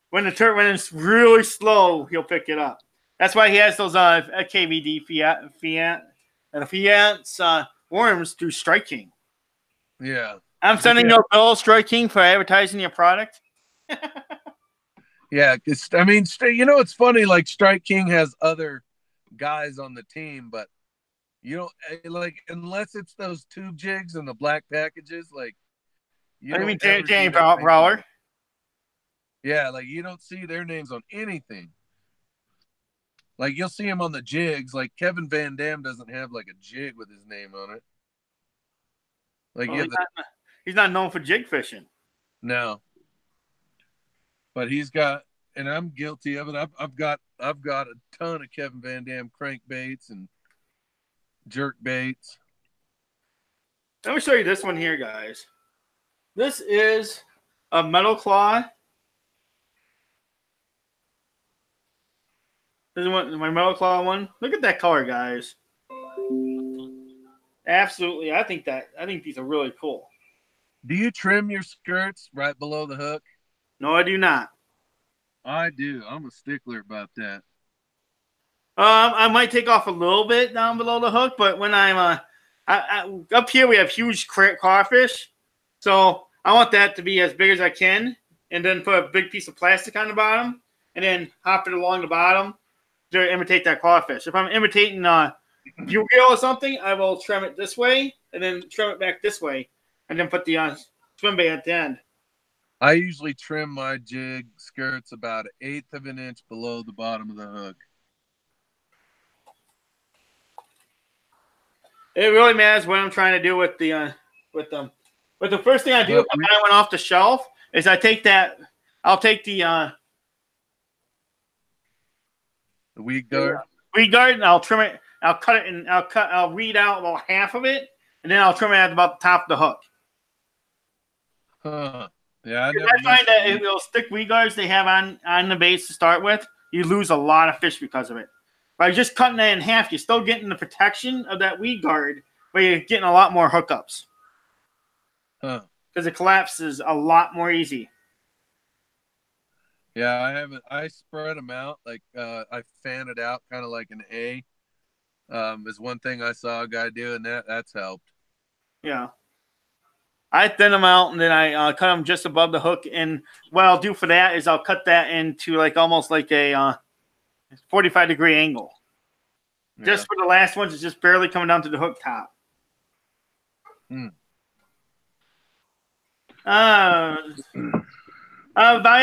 When it's really slow, he'll pick it up. That's why he has those KVD Fiat worms through Strike King. Yeah, I'm sending you a bill, Strike King, for advertising your product. yeah. I mean, you know, it's funny. Like Strike King has other guys on the team, but you don't like unless it's those tube jigs and the black packages. Like you I mean, don't Danny Brawler. Yeah, like you don't see their names on anything. Like you'll see him on the jigs. Like Kevin Van Dam doesn't have like a jig with his name on it. Like Well, he's not known for jig fishing. No, but he's got, and I'm guilty of it. I've got a ton of Kevin Van Dam crankbaits and jerk baits. Let me show you this one here, guys. This is a Metal Claw. This is my Metal Claw one. Look at that color, guys. Absolutely, I think these are really cool. Do you trim your skirts right below the hook? No, I do not. I do. I'm a stickler about that. I might take off a little bit down below the hook, but when I'm up here, we have huge crawfish, so I want that to be as big as I can, and then put a big piece of plastic on the bottom, and then hop it along the bottom to imitate that crawfish. If I'm imitating bluegill or something, I will trim it this way, and then trim it back this way, and then put the swim bait at the end. I usually trim my jig skirts about 1/8 of an inch below the bottom of the hook. It really matters what I'm trying to do with them. But the first thing I do when I went off the shelf is I'll take the weed guard. And I'll trim it. I'll weed out about half of it, and then I'll trim it at about the top of the hook. Huh. Yeah, I find that if those thick weed guards they have on the baits to start with, you lose a lot of fish because of it. By just cutting that in half, you're still getting the protection of that weed guard, but you're getting a lot more hookups. Huh. Because it collapses a lot more easy. Yeah, I spread them out like I fan it out kind of like an A. Is one thing I saw a guy do, and that's helped. Yeah. I thin them out, and then I cut them just above the hook. And what I'll do for that is I'll cut that into like almost like a 45-degree angle. Yeah. Just for the last ones, it's just barely coming down to the hook top. Via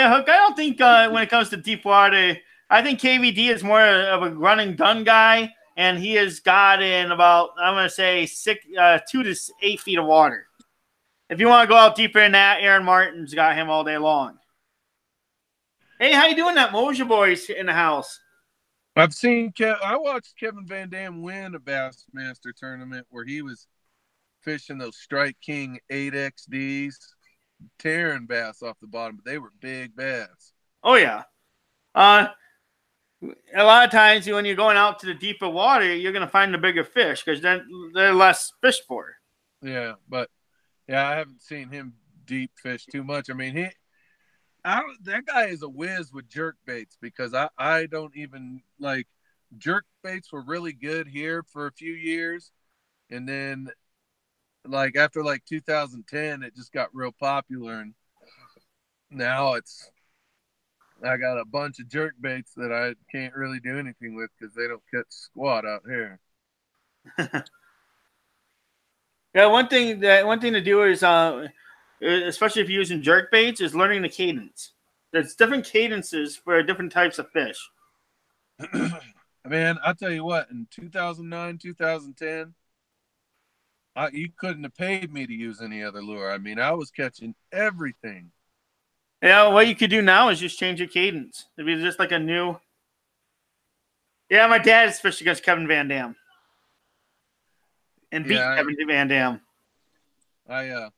hook, I don't think when it comes to deep water, I think KVD is more of a run and gun guy, and he has got in about, I'm going to say 2 to 8 feet of water. If you want to go out deeper than that, Aaron Martin's got him all day long. Hey, how you doing? That Mosier boys in the house. I watched Kevin Van Dam win a Bassmaster tournament where he was fishing those Strike King 8XDs, tearing bass off the bottom, but they were big bass. Oh yeah. A lot of times when you're going out to the deeper water, you're going to find the bigger fish because then they're less fished for. Yeah, but Yeah, I haven't seen him deep fish too much. I mean, that guy is a whiz with jerk baits because I don't even like jerk baits were really good here for a few years. And then like after like 2010, it just got real popular. And now I got a bunch of jerk baits that I can't really do anything with because they don't catch squat out here. Yeah, one thing to do is, especially if you're using jerk baits, is learning the cadence. There's different cadences for different types of fish. Man, I'll tell you what, in 2009, 2010, you couldn't have paid me to use any other lure. I mean, I was catching everything. Yeah, what you could do now is just change your cadence. It'd be just like a new. Yeah, my dad's fished against Kevin Van Dam and beat Kevin Van Dam. I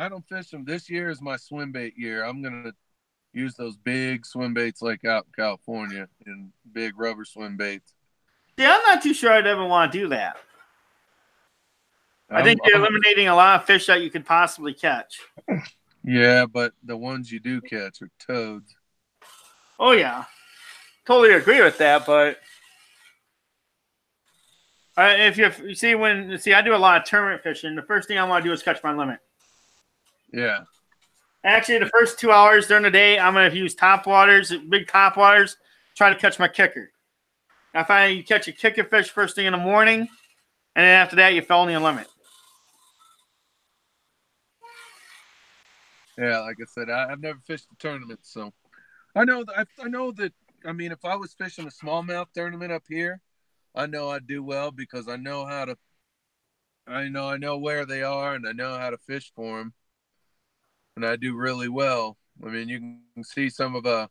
don't fish them. This year is my swim bait year. I'm gonna use those big swim baits like out in California and big rubber swim baits. Yeah, I'm not too sure I'd ever want to do that. I think you're eliminating a lot of fish that you could possibly catch. Yeah, but the ones you do catch are toads. Oh yeah, totally agree with that. But if you see I do a lot of tournament fishing. The first thing I want to do is catch my limit. Yeah. Actually, the first 2 hours during the day, I'm going to use topwaters, big topwaters, try to catch my kicker. I find you catch a kicker fish first thing in the morning, and then after that, you fill in the limit. Yeah, like I said, I've never fished a tournament, so I know that. I mean, if I was fishing a smallmouth tournament up here, I know I'd do well because I know how to. I know where they are, and I know how to fish for them, and I do really well. I mean, you can see some of the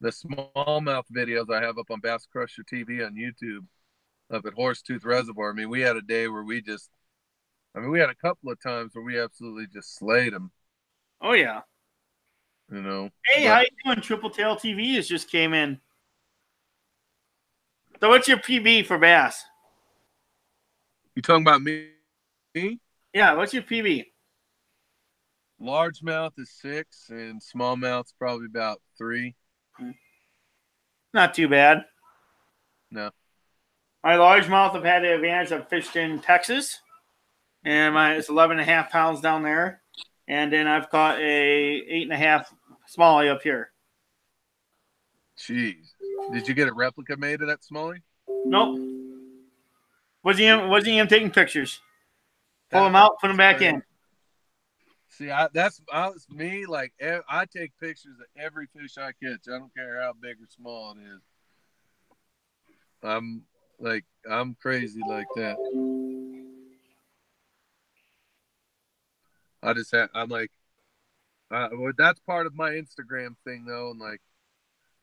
smallmouth videos I have up on Bass Crusher TV on YouTube up at Horsetooth Reservoir. I mean, we had a day where we had a couple of times where we absolutely just slayed them. Oh, yeah. You know. Hey, how you doing? Triple Tail TV just came in. So what's your PB for bass? You talking about me? Yeah, what's your PB? Largemouth is 6, and smallmouth's probably about 3. Not too bad. No. My largemouth, I've had the advantage. I've fished in Texas, and it's 11.5 pounds down there. And then I've caught a 8.5 smallie up here. Jeez. Did you get a replica made of that smallie? Nope. Wasn't even taking pictures. Pull them out, put them back in. See, that's me. Like, I take pictures of every fish I catch. I don't care how big or small it is. I'm crazy like that. That's part of my Instagram thing though, and like,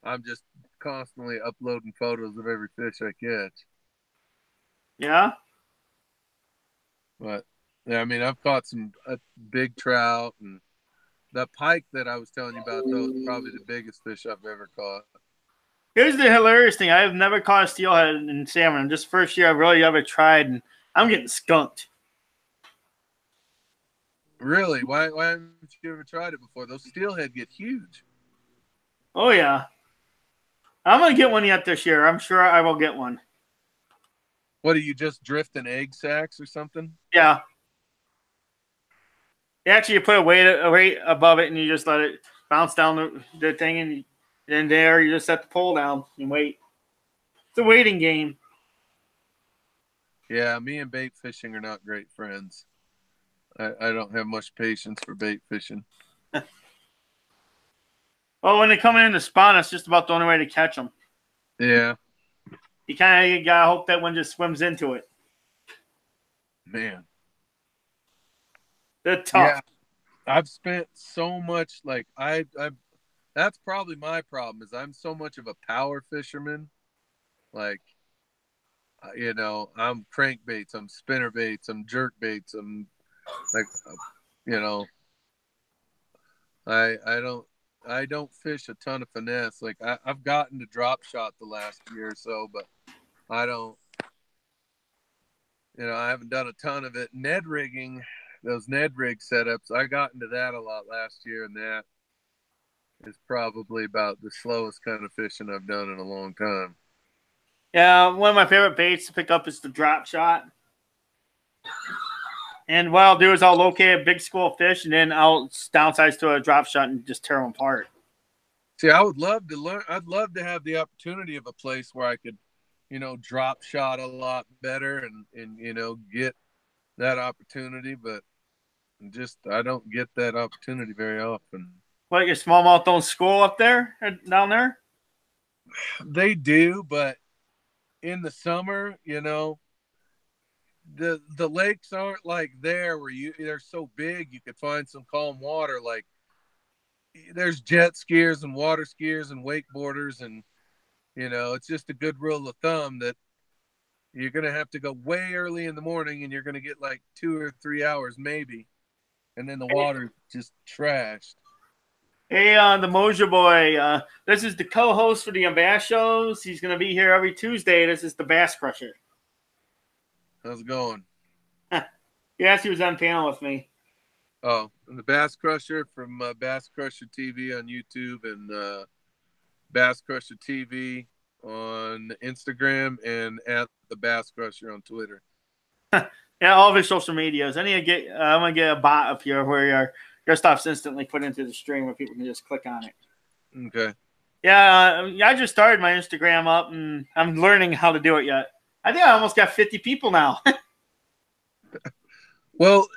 I'm just constantly uploading photos of every fish I catch. Yeah. But yeah, I mean, I've caught some big trout, and the pike that I was telling you about though is probably the biggest fish I've ever caught. Here's the hilarious thing: I've never caught a steelhead in salmon. This first year I've really ever tried, and I'm getting skunked. Really? Why haven't you ever tried it before? Those steelhead get huge. Oh, yeah. I'm going to get one yet this year. I'm sure I will get one. What, are you just drifting egg sacks or something? Yeah. Actually, you put a weight above it, and you just let it bounce down the thing, and then there you just set the pole down and wait. It's a waiting game. Yeah, me and bait fishing are not great friends. I don't have much patience for bait fishing. Well, when they come in the spawn, it's just about the only way to catch them. Yeah. You kind of got to hope that one just swims into it. Man. They're tough. Yeah. I've spent so much, like, that's probably my problem is I'm so much of a power fisherman. Like, you know, I'm crankbaits, I'm spinnerbaits, I'm jerkbaits, I'm like, you know, I don't fish a ton of finesse. Like I've gotten to drop shot the last year or so, but I don't, you know, I haven't done a ton of it. Ned rigging, those Ned rig setups. I got into that a lot last year, and that is probably about the slowest kind of fishing I've done in a long time. Yeah, one of my favorite baits to pick up is the drop shot. And what I'll do is I'll locate a big school of fish, and then I'll downsize to a drop shot and just tear them apart. See, I would love to learn. I'd love to have the opportunity of a place where I could, drop shot a lot better and get that opportunity, but I don't get that opportunity very often. What, your smallmouth don't school up there, down there? They do, but in the summer, the lakes aren't like there where they're so big you could find some calm water. Like there's jet skiers and water skiers and wakeboarders, and it's just a good rule of thumb that you're gonna have to go way early in the morning, and you're gonna get like 2 or 3 hours maybe, and then the water just trashed. Hey, the Mojo Boy. This is the co-host for the Bass Shows. He's going to be here every Tuesday. This is the Bass Crusher. How's it going? Yes, he was on panel with me. Oh, and the Bass Crusher from Bass Crusher TV on YouTube and Bass Crusher TV on Instagram and at the Bass Crusher on Twitter. Yeah, all of his social medias. I'm going to get a bot up here where your stuff's instantly put into the stream where people can just click on it. Okay. Yeah, I just started my Instagram up, and I'm learning how to do it yet. I think I almost got 50 people now. Well,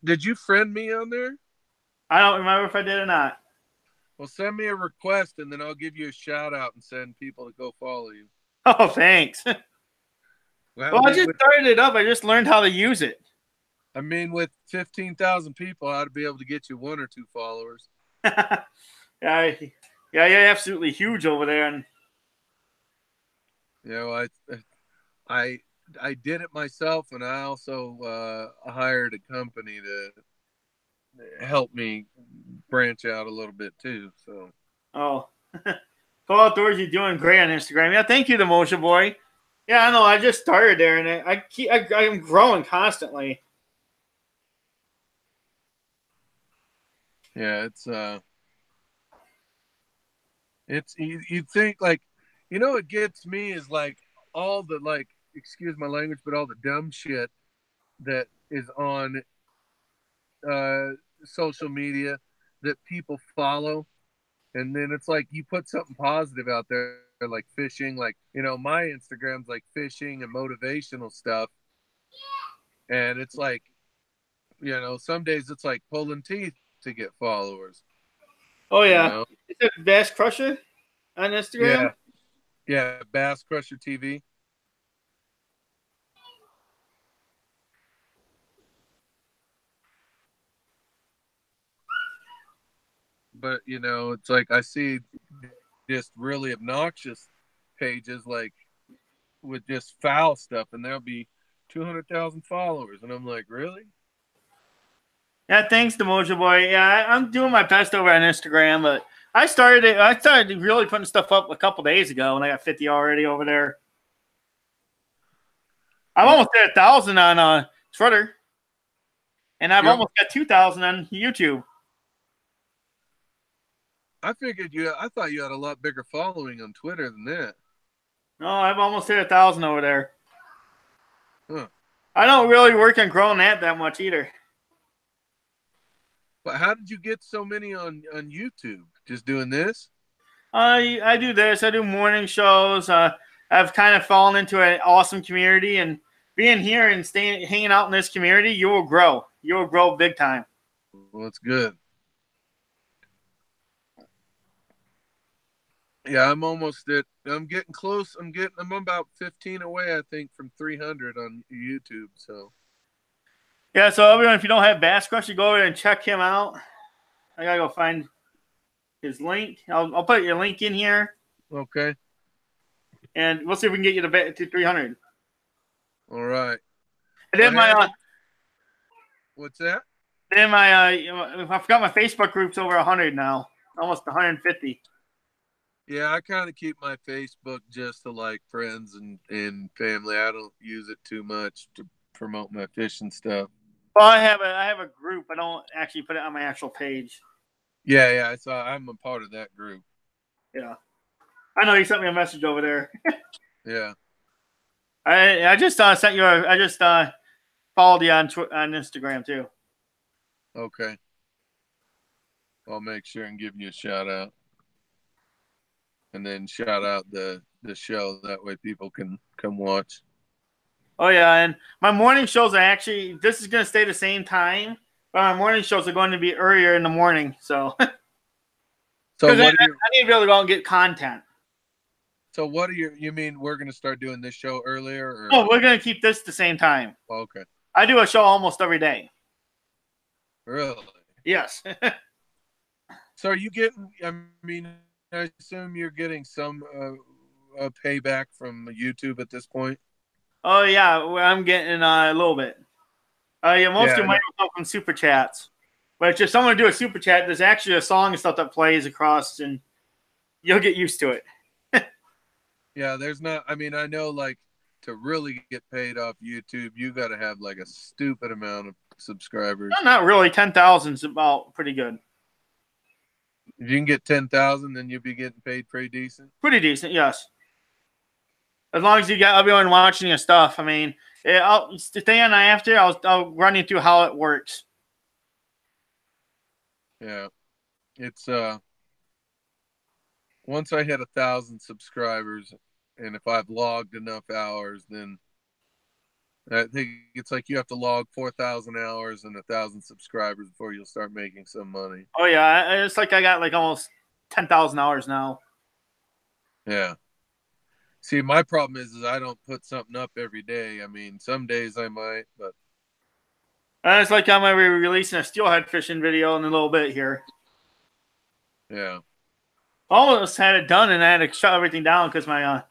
did you friend me on there? I don't remember if I did or not. Well, send me a request, and then I'll give you a shout-out and send people to go follow you. Oh, thanks. Well, I just started it up. I just learned how to use it. I mean, with 15,000 people, I'd be able to get you 1 or 2 followers. Yeah, you're absolutely huge over there. And I did it myself, and I also hired a company to help me branch out a little bit too. So, Call Outdoors, you're doing great on Instagram. Yeah, thank you, the Motion Boy. Yeah, I know. I just started there, and I'm growing constantly. Yeah, you think like, what gets me is like all the like, excuse my language, but all the dumb shit that is on social media that people follow, and then it's like you put something positive out there like fishing, like my Instagram's like fishing and motivational stuff, and it's like some days it's like pulling teeth to get followers. Oh yeah, is it Bass Crusher on Instagram? Yeah, Bass Crusher TV. But it's like I see just really obnoxious pages like with just foul stuff, and there'll be 200,000 followers, and I'm like, really? Yeah, thanks to Mojo Boy. Yeah, I'm doing my best over on Instagram, but I started really putting stuff up a couple days ago, and I got 50 already over there. I'm almost at 1,000 on Twitter, and I've almost got 2,000 on YouTube. I thought you had a lot bigger following on Twitter than that. No, I've almost hit 1,000 over there. Huh. I don't really work on growing that much either. But how did you get so many on YouTube? Just doing this? I do this. I do morning shows. I've kind of fallen into an awesome community, and being here and hanging out in this community, you will grow. You will grow big time. Well, that's good. Yeah, I'm getting close. I'm about 15 away, I think, from 300 on YouTube. So, yeah. So everyone, if you don't have Bass Crusher, go over and check him out. I gotta go find his link. I'll put your link in here. Okay. And we'll see if we can get you to 300. All right. And then what's that? Then I forgot my Facebook group's over 100 now, almost 150. Yeah, I kind of keep my Facebook just to like friends and family. I don't use it too much to promote my fishing stuff. Well, I have a group. I don't actually put it on my actual page. Yeah. I saw. I'm a part of that group. Yeah. I know you sent me a message over there. Yeah. I just sent you. I just followed you on Instagram too. Okay. I'll make sure and give you a shout out, and then shout out the show. That way people can come watch. Oh yeah, and my morning shows are actually. This is going to stay the same time, but my morning shows are going to be earlier in the morning. So, So because I what are your? need to be able to go out and get content. So what are your? You mean we're gonna start doing this show earlier? Or? Oh, we're going to keep this the same time. Okay. I do a show almost every day. Really? Yes. So are you getting? I mean, I assume you're getting some payback from YouTube at this point. Oh yeah, well, I'm getting a little bit. Yeah, most Yeah, of mine come from super chats. But if someone do a super chat, there's actually a song and stuff that plays across, and you'll get used to it. Yeah, there's not. I mean, I know like to really get paid off YouTube, you got to have like a stupid amount of subscribers. Not really. 10,000 is about pretty good. If you can get 10,000, then you'll be getting paid pretty decent. Pretty decent, yes. As long as you got everyone watching your stuff. I mean, I'll stay on after. I'll run you through how it works. Yeah, it's once I hit 1,000 subscribers, and if I've logged enough hours, then I think it's like you have to log 4,000 hours and 1,000 subscribers before you'll start making some money. Oh yeah, it's like I got like almost 10,000 hours now. Yeah. See, my problem is I don't put something up every day. I mean, some days I might, but It's like I'm going to be releasing a steelhead fishing video in a little bit here. yeah. Almost had it done, and I had to shut everything down because my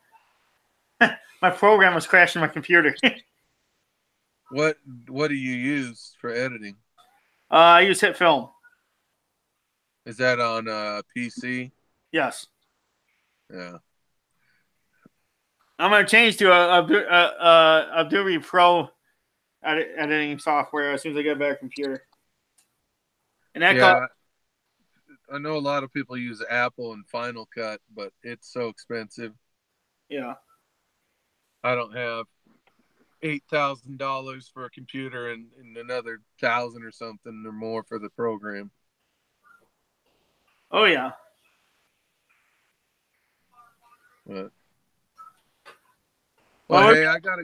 my program was crashing my computer. What do you use for editing? I use HitFilm. Is that on PC? Yes. Yeah. I'm going to change to a Adobe Pro editing software as soon as I get a better computer. And that I know a lot of people use Apple and Final Cut, but it's so expensive. Yeah. I don't have $8,000 for a computer and another 1,000 or something or more for the program. Oh yeah. But, Well, hey, I got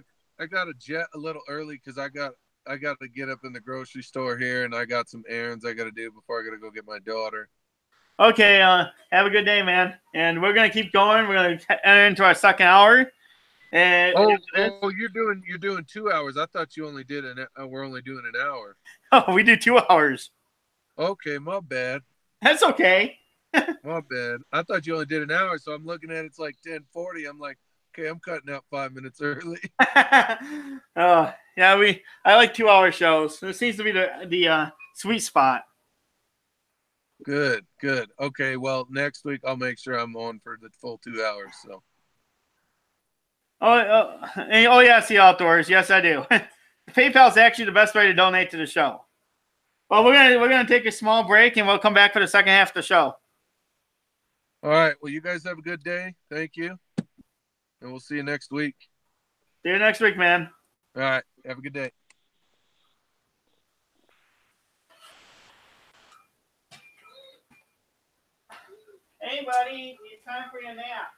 a jet a little early because I got to get up in the grocery store here, and I got some errands I got to do before I got to go get my daughter. Okay, have a good day, man. And we're gonna keep going. We're gonna enter into our second hour. And you're doing 2 hours. I thought you only did we're only doing an hour. oh, we do 2 hours. Okay, my bad. That's okay. My bad. I thought you only did an hour, so I'm looking at it's like 10:40. I'm like, okay, I'm cutting out 5 minutes early. Yeah, I like 2 hour shows. This seems to be the sweet spot. Good. Okay, well, next week I'll make sure I'm on for the full 2 hours. So. Oh yeah, Sea Outdoors. Yes, I do. PayPal is actually the best way to donate to the show. Well, we're gonna take a small break and we'll come back for the second half of the show. All right. Well, you guys have a good day. Thank you, and we'll see you next week. See you next week, man. All right. Have a good day. Hey, buddy, it's time for your nap.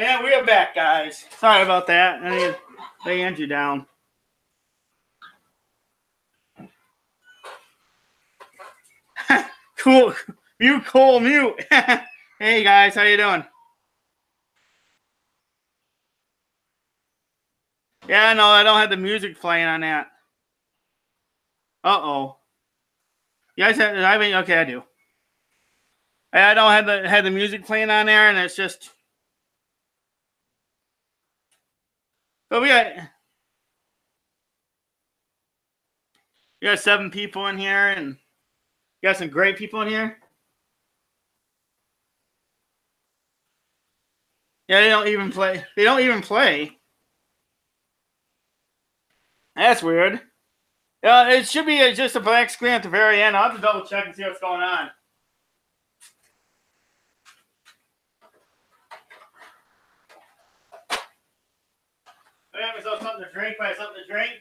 And we are back, guys. Sorry about that. I need lay Andrew down. Cool. Mute, Cole, mute. Hey, guys. How you doing? Yeah, no, I don't have the music playing on that. Uh-oh. You guys have, I mean, okay, I do. I don't have the music playing on there, and it's just... But we got 7 people in here, and you got some great people in here. Yeah, they don't even play. They don't even play. That's weird. It should be just a black screen at the very end. I'll have to double check and see what's going on. I have myself something to drink. Buy something to drink.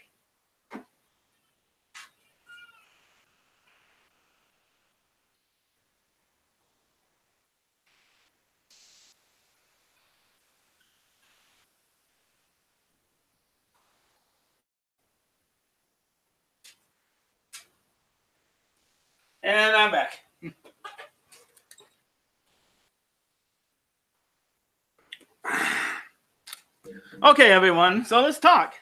And I'm back. Okay, everyone. So let's talk.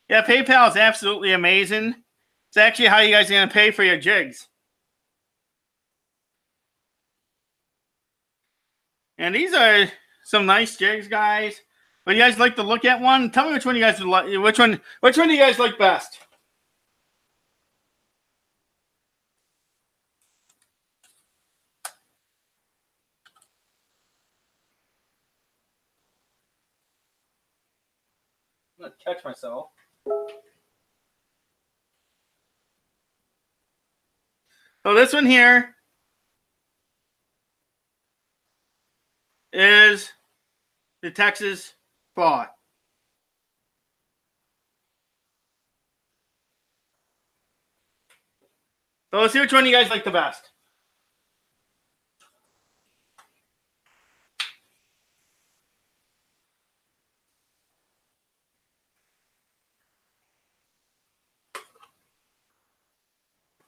Yeah, PayPal is absolutely amazing. It's actually how you guys are going to pay for your jigs. And these are some nice jigs, guys. Would you guys like to look at one? Tell me which one you guys would like. Which one do you guys like best? I'm gonna catch myself. So this one here is the Texas Claw. So let's see which one you guys like the best.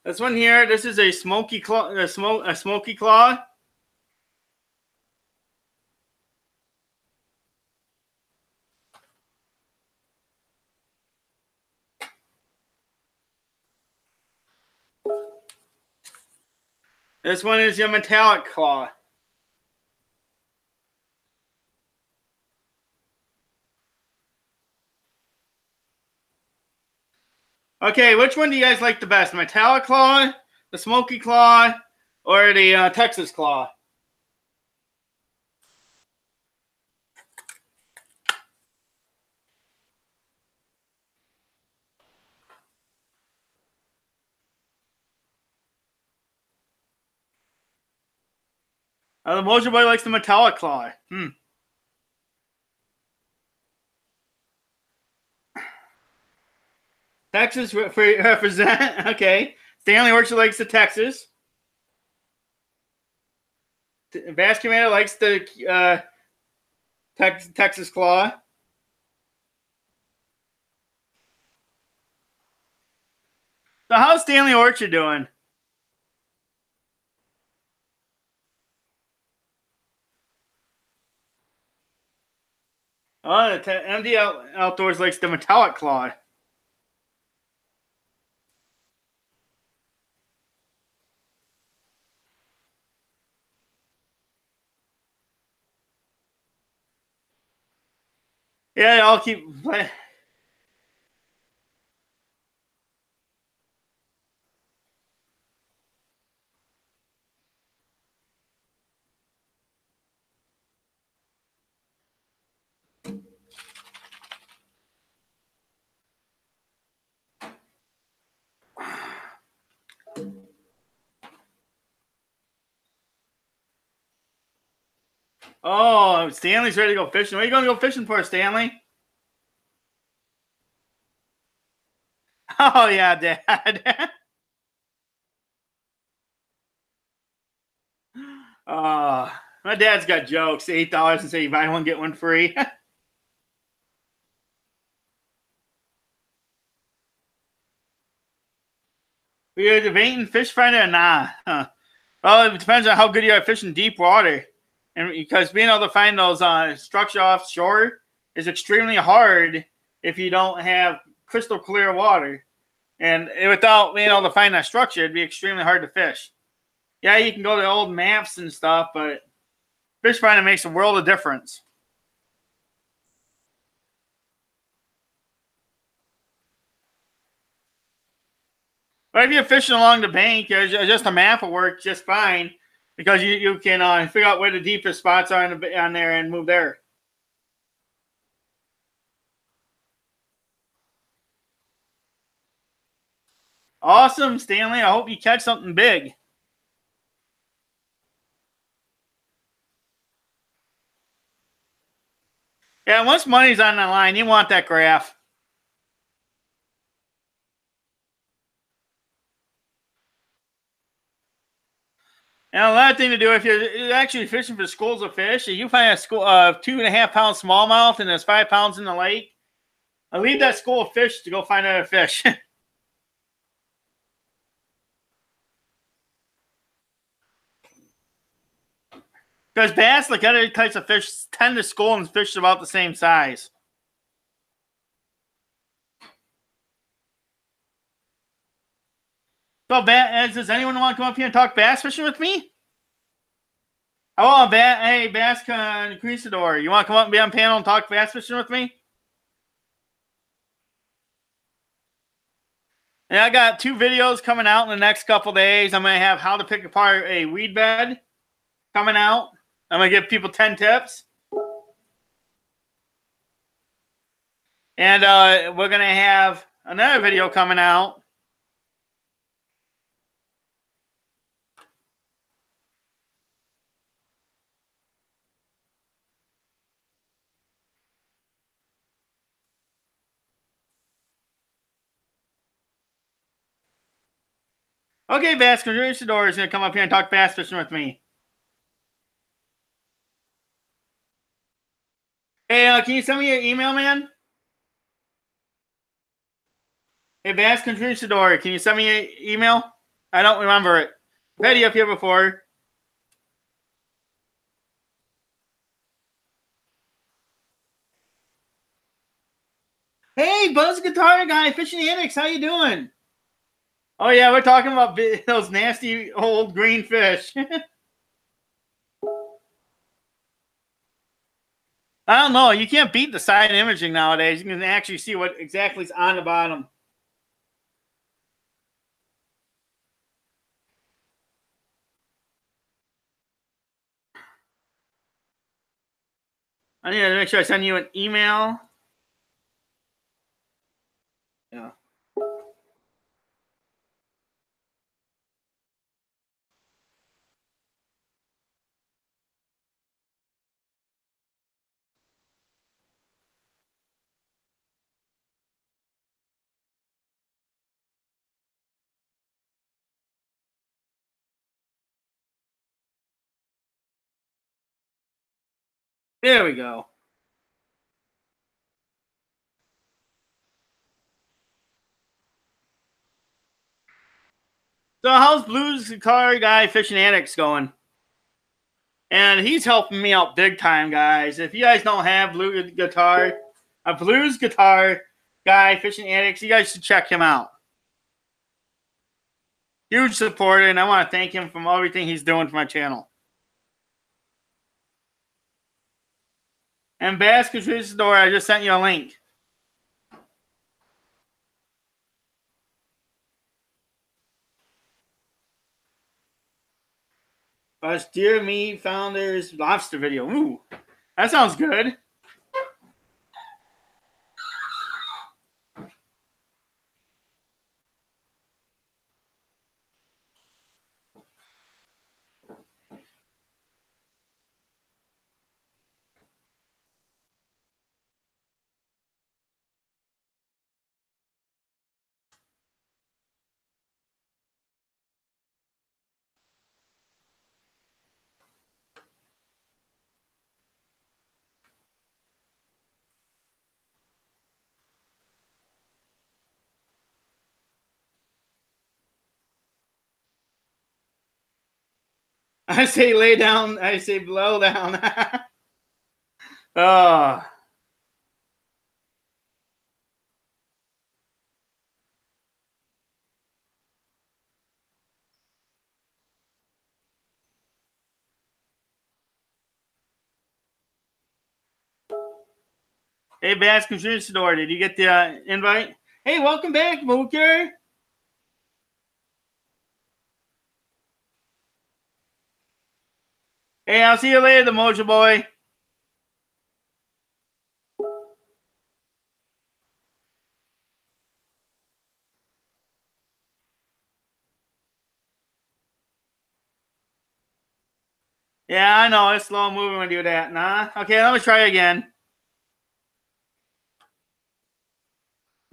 This one here, this is a smoky claw, a smoky claw. This one is your metallic claw. Okay, which one do you guys like the best? Metallic claw, the smoky claw, or the Texas claw? The Mojo Boy likes the metallic claw. Texas represent. Okay. Stanley Orchard likes the Texas. Vascumator likes the Texas claw. So how's Stanley Orchard doing? Oh, the MD Outdoors likes the metallic claw. Yeah, I'll keep playing. Oh, Stanley's ready to go fishing. What are you going to go fishing for, Stanley? Oh, yeah, Dad. My dad's got jokes. $8 and say you buy one, get one free. We are debating fish finder or nah. Huh. Well, it depends on how good you are fishing deep water. And because being able to find those structure offshore is extremely hard if you don't have crystal clear water. And without being able to find that structure, it'd be extremely hard to fish. Yeah, you can go to old maps and stuff, but fish finding makes a world of difference. But if you're fishing along the bank, just a map will work just fine because you can figure out where the deepest spots are on there and move there. Awesome, Stanley. I hope you catch something big. Yeah, once money's on the line, you want that graph. And another thing to do if you're actually fishing for schools of fish, if you find a school of 2.5 pound smallmouth and there's 5 pounds in the lake, I leave that school of fish to go find other fish. Because bass, like other types of fish, tend to school and fish about the same size. So, does anyone want to come up here and talk bass fishing with me? Oh, hey, Bass Conquistador, you want to come up and be on panel and talk bass fishing with me? And I got 2 videos coming out in the next couple days. I'm going to have how to pick apart a weed bed coming out. I'm going to give people 10 tips. And we're going to have another video coming out. Okay, Bass Conquistador is going to come up here and talk bass fishing with me. Hey, can you send me your email, man? Hey, Bass Conquistador, can you send me your email? I don't remember it. I've had you up here before. Hey, Buzz Guitar Guy, Fishing Annex, how you doing? Oh, yeah, we're talking about those nasty old green fish. I don't know. You can't beat the side imaging nowadays. You can actually see what exactly is on the bottom. I need to make sure I send you an email. Yeah. There we go. So how's Blues Guitar Guy Fishing Annex going? And he's helping me out big time, guys. If you guys don't have Blues Guitar Guy Fishing Annex, you guys should check him out. Huge supporter, and I want to thank him for everything he's doing for my channel. And Bass Conquistador, I just sent you a link. Dear Me Founders Lobster video. Ooh, that sounds good. I say lay down. I say blow down. Oh. Hey, Bass Constitutor, did you get the invite? Hey, welcome back, Mooker. Hey, I'll see you later, the Mojo Boy. Yeah, I know. It's slow moving when you do that. Nah. Okay, let me try again.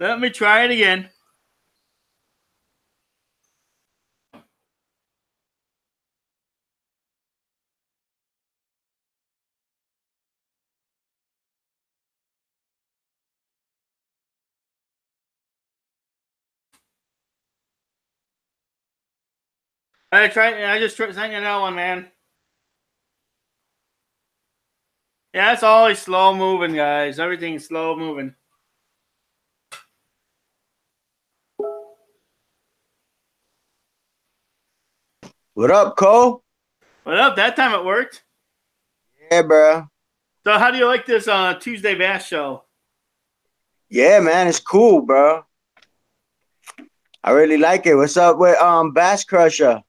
Let me try it again. I just sent you another one, man. Yeah, it's always slow moving, guys. Everything's slow moving. What up, Cole? What up? That time it worked. Yeah, bro. So, how do you like this Tuesday Bass show? Yeah, man, it's cool, bro. I really like it. What's up with Bass Crusher?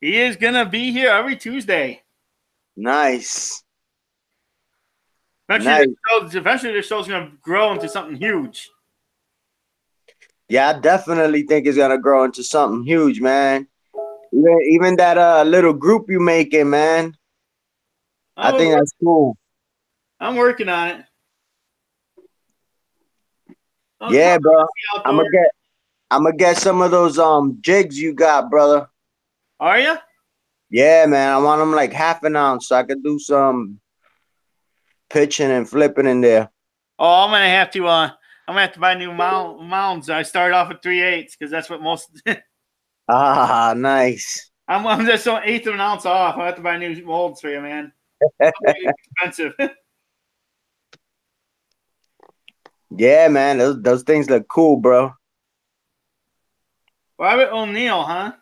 He is gonna be here every Tuesday. Nice. Eventually, this show's gonna grow into something huge. Yeah, I definitely think it's gonna grow into something huge, man. Even that little group you making, man. I think that's cool. I'm working on it. Yeah, bro. I'm gonna get some of those jigs you got, brother. Are you? Yeah, man. I want them like half an ounce so I could do some pitching and flipping in there. Oh, I'm gonna have to buy new mounds. I started off with 3/8 because that's what most. Ah, nice. I'm just an eighth of an ounce off. I have to buy new molds for you, man. Expensive. Yeah, man. Those things look cool, bro. Robert O'Neill, huh?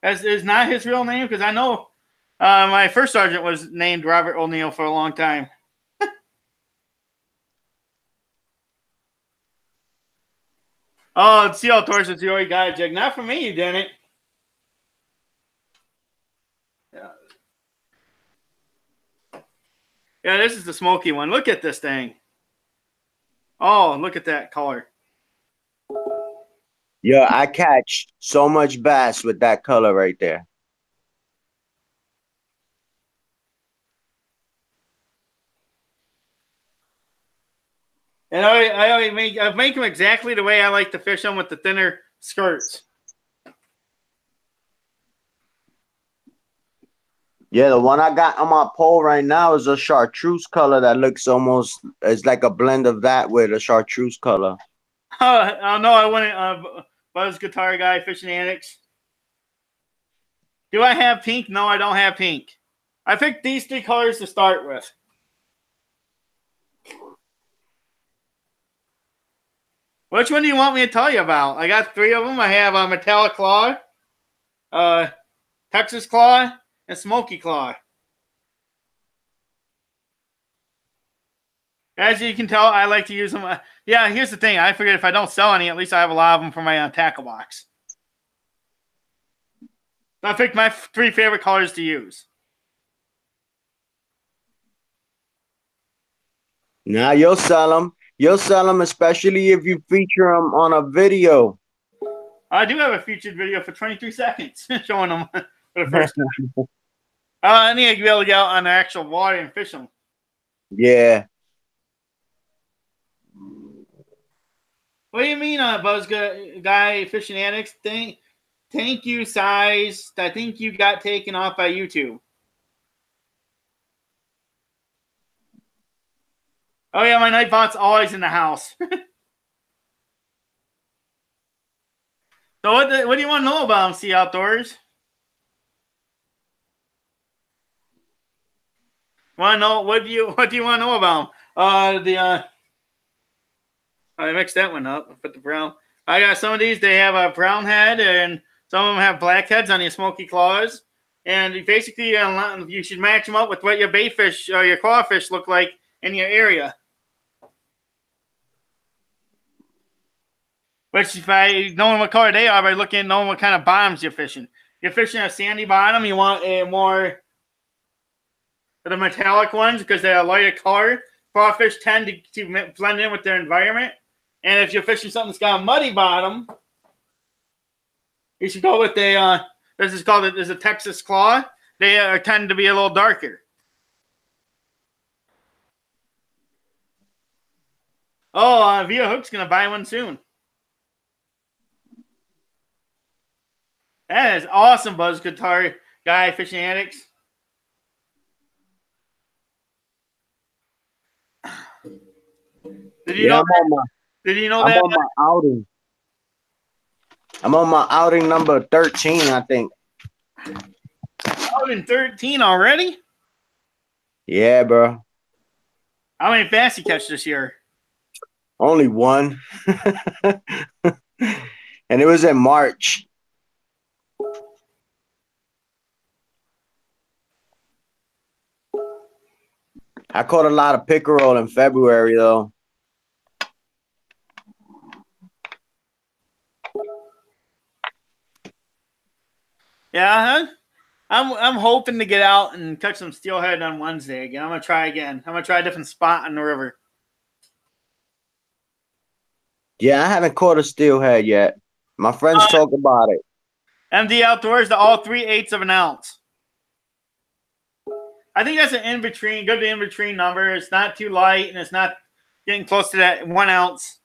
Is not his real name? Because I know my first sergeant was named Robert O'Neill for a long time. Oh, Sea Outdoors is the only guy, Jig. Not for me, you didn't. Yeah, this is the smoky one. Look at this thing. Oh, look at that color. Yeah, I catch so much bass with that color right there. And I make them exactly the way I like to fish them with the thinner skirts. Yeah, the one I got on my pole right now is a chartreuse color that looks almost, it's like a blend of that with a chartreuse color. Oh, no, I wouldn't. Buzz Guitar Guy, Fishing Annex. Do I have pink? No, I don't have pink. I picked these three colors to start with. Which one do you want me to tell you about? I got three of them. I have a Metallic Claw, Texas Claw, and Smoky Claw. As you can tell, I like to use them. Yeah, here's the thing. I figured if I don't sell any, at least I have a lot of them for my tackle box. So I picked my three favorite colors to use. Now you'll sell them. You'll sell them, especially if you feature them on a video. I do have a featured video for 23 seconds showing them for the first time. I need to be able to get out on the actual water and fish them. Yeah. What do you mean, Buzz Guy Fishing Addicts? Thank you, size. I think you got taken off by YouTube. Oh, yeah, my Nightbot's always in the house. So what do you want to know about them, Sea Outdoors? Want to know what do you want to know about 'em? I mixed that one up. I put the brown. I got some of these. They have a brown head, and some of them have black heads on your smoky claws. And basically, you should match them up with what your bait fish or your crawfish look like in your area. Which, by knowing what color they are, by looking at knowing what kind of bottoms you're fishing. If you're fishing a sandy bottom, you want a more the metallic ones because they're a lighter color. Crawfish tend to blend in with their environment. And if you're fishing something that's got a muddy bottom, you should go with this is called a Texas claw. They tend to be a little darker. Oh, Via Hook's going to buy one soon. That is awesome, Buzz Guitar Guy Fishing Addicts. Did you know I'm that? on my outing. I'm on my outing number 13, I think. Outing 13 already? Yeah, bro. How many bass you catch this year? Only one. And it was in March. I caught a lot of pickerel in February, though. Yeah, I'm hoping to get out and catch some steelhead on Wednesday again. I'm gonna try again. I'm gonna try a different spot on the river. Yeah, I haven't caught a steelhead yet. My friends talk about it. MD Outdoors, the all 3/8 of an ounce. I think that's an in-between, good in-between number. It's not too light, and it's not getting close to that 1 ounce.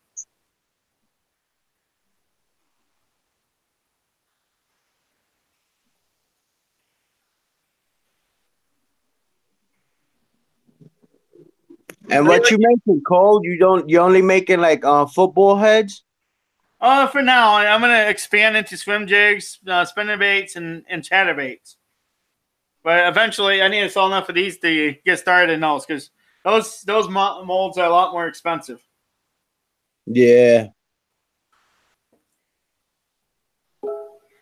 And what you making, Cole? You only making like football heads? For now, I'm gonna expand into swim jigs, spinner baits, and chatterbaits. But eventually, I need to sell enough of these to get started in those because those molds are a lot more expensive. Yeah.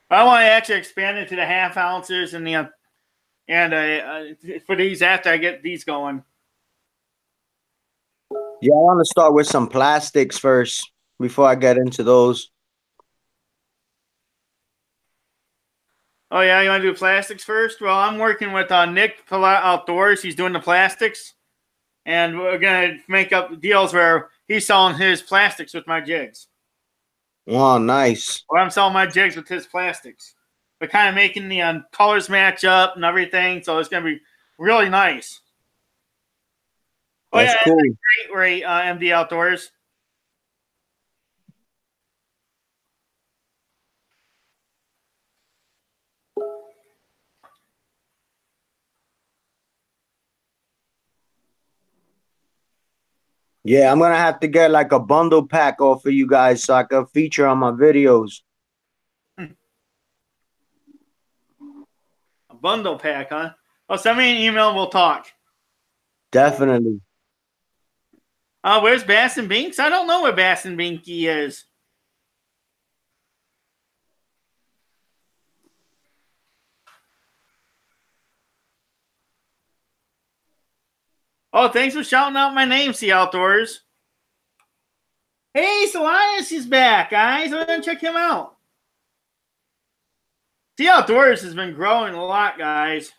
I want to actually expand into the half ounces and for these after I get these going. Yeah, I want to start with some plastics first before I get into those. Oh, yeah? You want to do plastics first? Well, I'm working with Nick Outdoors. He's doing the plastics. And we're going to make up deals where he's selling his plastics with my jigs. Oh, nice. Or I'm selling my jigs with his plastics. We're kind of making the colors match up and everything. So it's going to be really nice. That's cool. Great rate, MD Outdoors. Yeah, I'm gonna have to get like a bundle pack off for you guys so I can feature on my videos. A bundle pack, huh? Oh, send me an email and we'll talk. Definitely. Where's Bass and Binks? I don't know where Bass and Binky is. Oh, thanks for shouting out my name, Sea Outdoors. Hey, Elias is back, guys. I'm going to check him out. Sea Outdoors has been growing a lot, guys.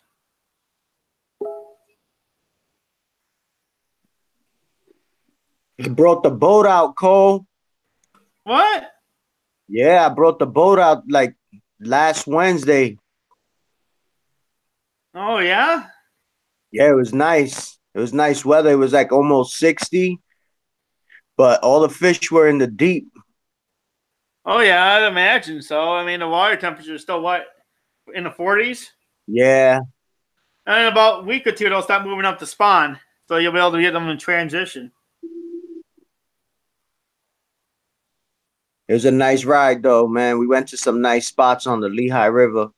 I brought the boat out, Cole. What? Yeah, I brought the boat out like last Wednesday. Oh, yeah? Yeah, it was nice. It was nice weather. It was like almost 60, but all the fish were in the deep. Oh, yeah, I'd imagine so. I mean, the water temperature is still what? In the 40s? Yeah. And in about a week or two, they'll start moving up to spawn. So you'll be able to get them in transition. It was a nice ride, though, man. We went to some nice spots on the Lehigh River.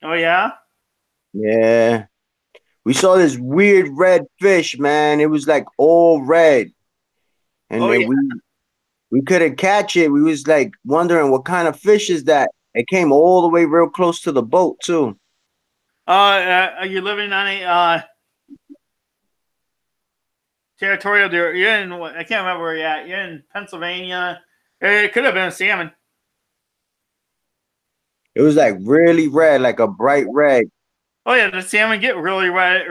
Oh, yeah? Yeah. we saw this weird red fish, man. It was like all red, and Oh then yeah. we couldn't catch it. We was like wondering what kind of fish is that. It came all the way real close to the boat too. Are you living on a territorial deer? You're in. I can't remember where you're at. You're in Pennsylvania. It could have been a salmon. It was like really red, like a bright red. Oh yeah, the salmon get really red,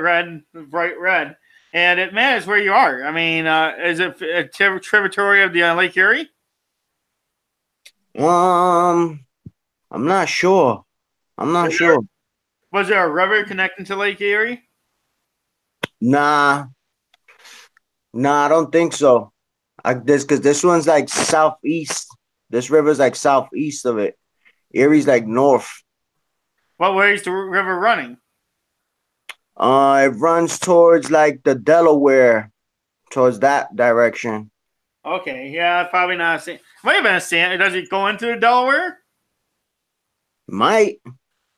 bright red, and it matters where you are. I mean, is it a tributary of the Lake Erie? I'm not sure. I'm not sure. Was there a river connecting to Lake Erie? Nah, I don't think so. Because this one's like southeast. This river's like southeast of it. Erie's like north. What way is the river running? It runs towards like the Delaware, towards that direction. Okay, yeah, probably not a salmon. Might have been a salmon. Does it go into the Delaware? Might.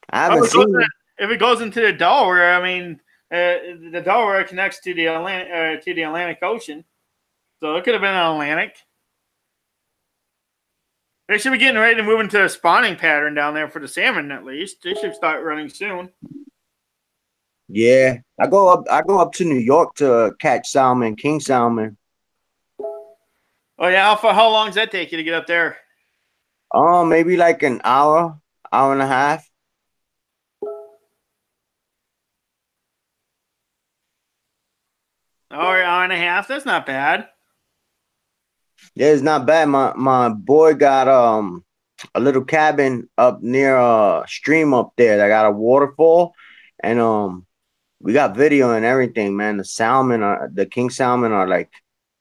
I haven't seen it. If it goes into the Delaware, I mean, the Delaware connects to the Atlantic Ocean, so it could have been an Atlantic. They should be getting ready to move into a spawning pattern down there for the salmon. At least they should start running soon. Yeah, I go up to New York to catch salmon, king salmon. Oh yeah, how long does that take you to get up there? Maybe like an hour and a half. Hour and a half. That's not bad. Yeah, it's not bad. My boy got a little cabin up near a stream up there that got a waterfall, and we got video and everything, man. The king salmon are like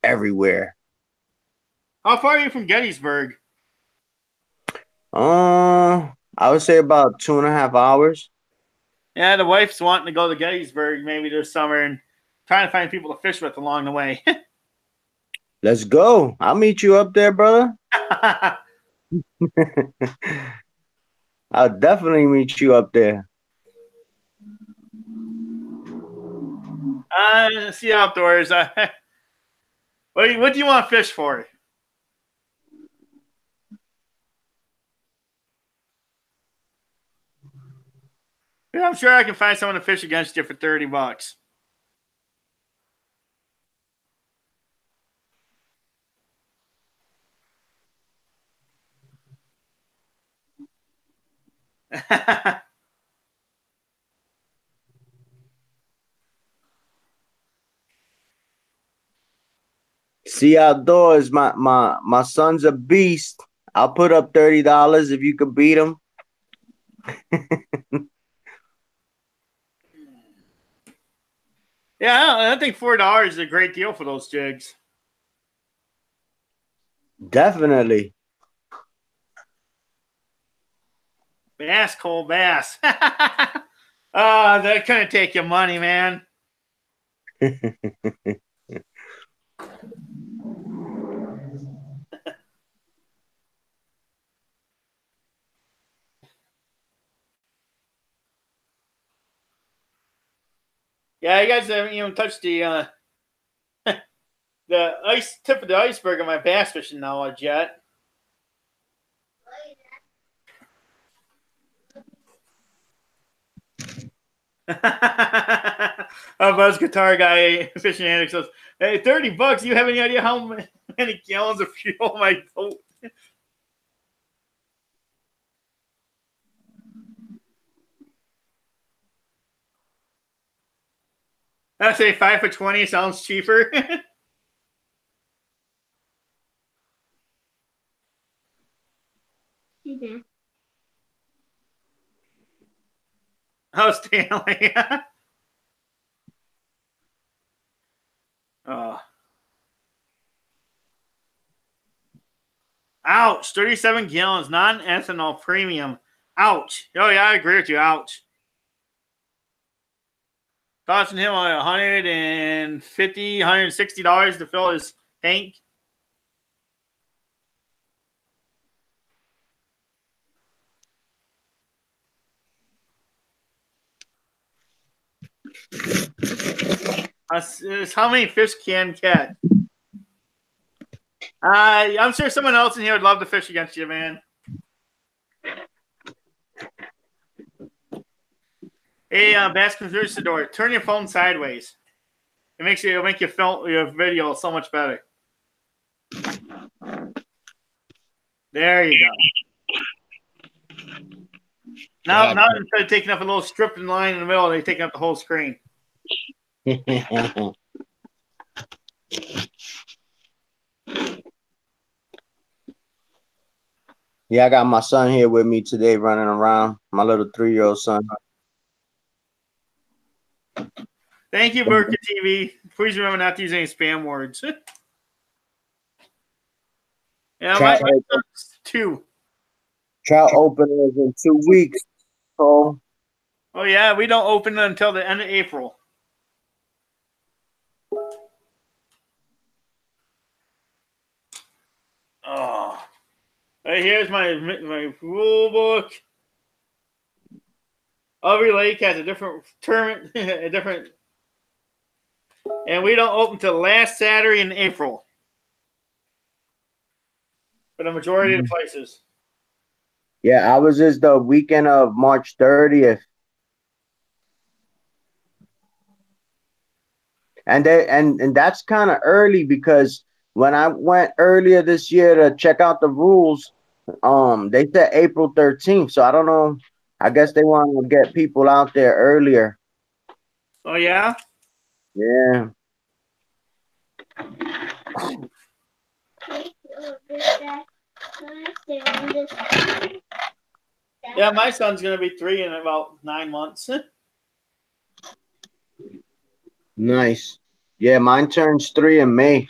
everywhere. How far are you from Gettysburg? I would say about 2.5 hours. Yeah, the wife's wanting to go to Gettysburg maybe this summer and trying to find people to fish with along the way. Let's go. I'll meet you up there, brother. I'll definitely meet you up there. See outdoors. What do you want to fish for? Yeah, I'm sure I can find someone to fish against you for $30. See outdoors. My son's a beast. I'll put up $30 if you could beat him. Yeah, I think $4 is a great deal for those jigs. Definitely. Bass, Cole, bass. That couldn't take your money, man. Yeah, you guys haven't even touched the the tip of the iceberg of my bass fishing knowledge yet. A Buzz Guitar Guy fishing addict says, "Hey, $30. You have any idea how many gallons of fuel my boat?" I say 5 for 20 sounds cheaper. Oh, Stanley. Ouch. 37 gallons, non-ethanol premium. Ouch. Oh, yeah, I agree with you. Ouch. Costing him $150, $160 to fill his tank. It's how many fish can catch. I'm sure someone else in here would love to fish against you, man. Hey, Bass Conquistador, turn your phone sideways. It'll make your video so much better. There you go. Now instead of taking up a little strip in line in the middle, they're taking up the whole screen. Yeah, I got my son here with me today running around, my little 3-year-old son. Thank you, Burka TV. Please remember not to use any spam words. Yeah, my son's 2. Trout opener is in 2 weeks. So Oh, yeah, we don't open until the end of April. Oh. Right here's my rule book. Every lake has a different tournament, and we don't open till last Saturday in April for the majority of the places. yeah, ours is the weekend of March 30th. And that's kind of early because when I went earlier this year to check out the rules, they said April 13th. So I don't know. I guess they want to get people out there earlier. Oh, yeah? Yeah. Yeah, my son's going to be 3 in about 9 months. Nice. Yeah, mine turns 3 in May.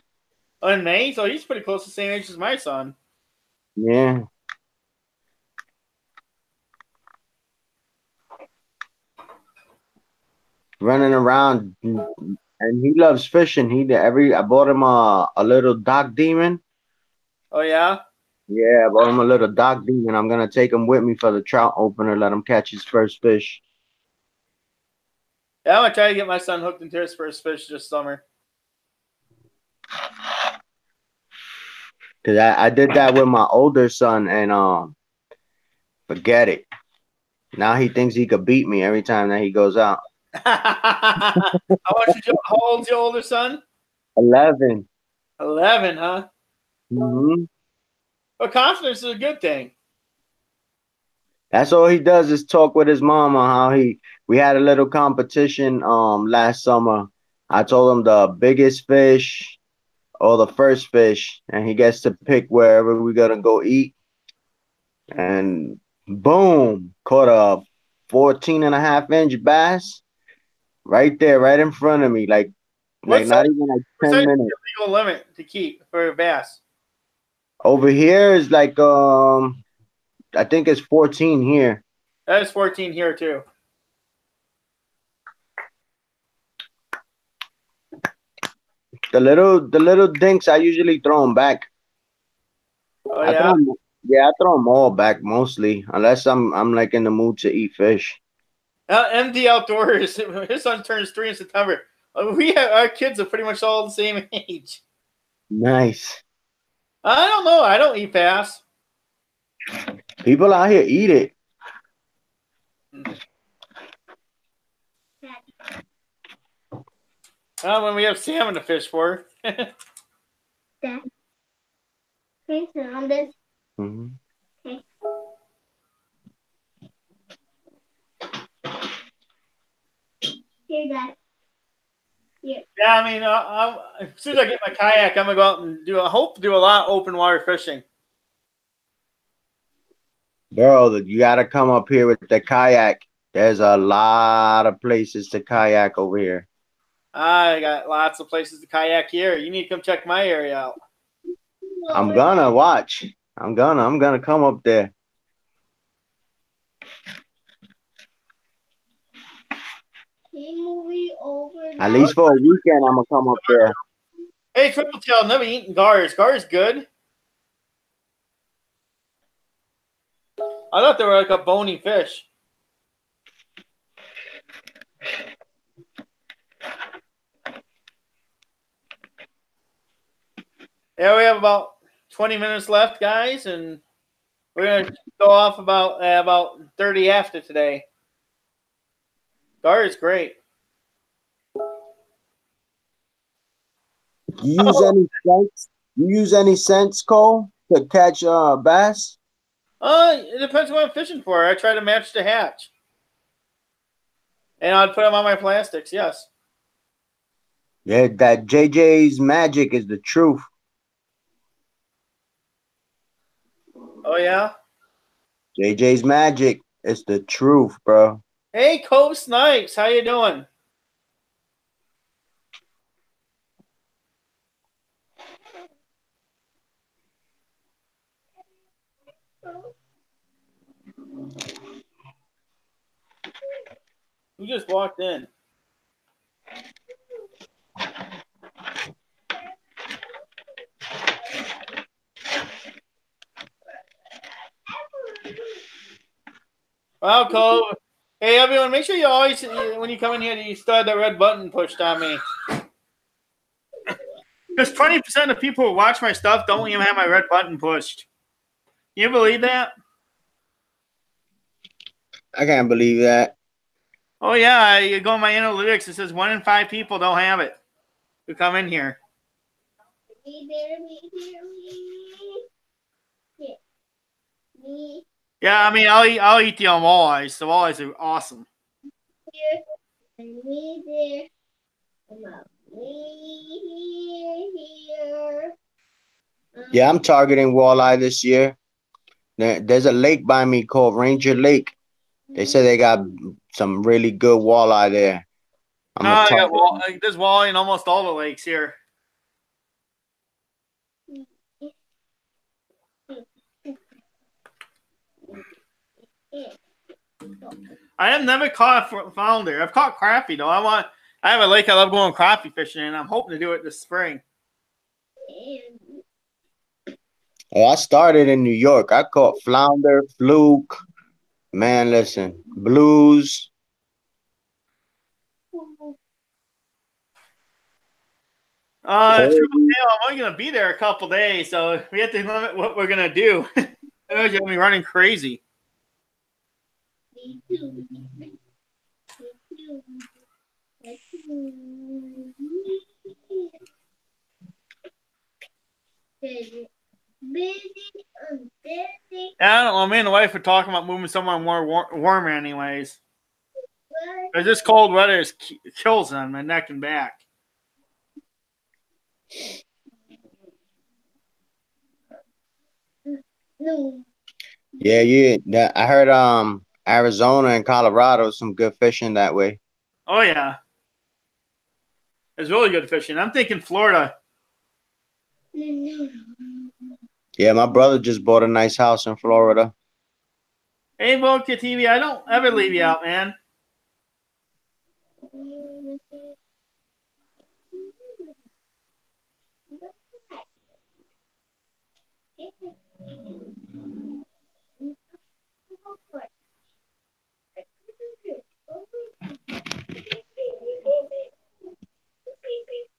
Oh, in May? So he's pretty close to the same age as my son. Yeah. Running around, and he loves fishing. I bought him a little dock demon. Oh, yeah? Yeah, I bought him a little dock demon. I'm gonna take him with me for the trout opener. Let him catch his first fish. Yeah, I'm gonna try to get my son hooked into his first fish this summer. Cause I did that with my older son, and forget it. Now he thinks he could beat me every time that he goes out. How old's your older son? 11. 11, huh? Mm-hmm. Well, confidence is a good thing. That's all he does is talk with his mom on how we had a little competition last summer. I told him the biggest fish or the first fish, and he gets to pick wherever we're gonna go eat. And boom, caught a 14.5-inch bass right there, right in front of me, like not even like 10 minutes. Legal limit to keep for a bass? Over here is like I think it's 14 here. That is 14 here too. The little dinks, I usually throw them back. Oh, yeah? I throw them all back mostly, unless I'm like in the mood to eat fish. MD Outdoors, his son turns 3 in September. Our kids are pretty much all the same age. Nice. I don't know. I don't eat bass. People out here eat it. When we have salmon to fish for. Dad. Okay, so on this. Mm-hmm. Okay. Here, Dad. Here. Yeah, I mean, as soon as I get my kayak, I'm gonna go out and do a lot of open water fishing. Bro, you gotta come up here with the kayak. There's a lot of places to kayak over here. I got lots of places to kayak here. You need to come check my area out. I'm gonna watch. I'm gonna come up there. At least for a weekend, I'm gonna come up there. Hey, Triple Tail, I've never eaten gars. Gars good. I thought they were like a bony fish. Yeah, we have about 20 minutes left, guys, and we're gonna go off about 30 after today. Gar is great. You use any sense? You use any sense, Cole, to catch bass? It depends what I'm fishing for. I try to match the hatch, and I'd put them on my plastics. Yes. Yeah, that JJ's magic is the truth. Oh yeah. JJ's magic is the truth, bro. Hey, Cove Snipes, how you doing? You just walked in. Wow, Cole. Hey, everyone, make sure you always, when you come in here, you still have that red button pushed on me. Because 20% of people who watch my stuff don't even have my red button pushed. Can you believe that? I can't believe that. Oh, yeah. You go in my analytics, it says 1 in 5 people don't have it who come in here. Yeah, I mean, I'll eat the walleyes. The walleyes are awesome. Yeah, I'm targeting walleye this year. There's a lake by me called Ranger Lake. They say they got some really good walleye there. There's walleye in almost all the lakes here. I have never caught a flounder. I've caught crappie though. I have a lake I love going crappie fishing in. I'm hoping to do it this spring. Oh, I started in New York. I caught flounder, fluke. Man, listen, blues. I'm only gonna be there a couple days, so we have to limit what we're gonna do. Otherwise, you're gonna be running crazy. I don't know. Me and the wife were talking about moving somewhere more warmer, anyways. Because this cold weather kills them, my neck and back. Yeah. I heard Arizona and Colorado some good fishing that way. Oh yeah, it's really good fishing. I'm thinking Florida. Yeah, my brother just bought a nice house in Florida. Hey, Volca TV, I don't ever leave you out, man.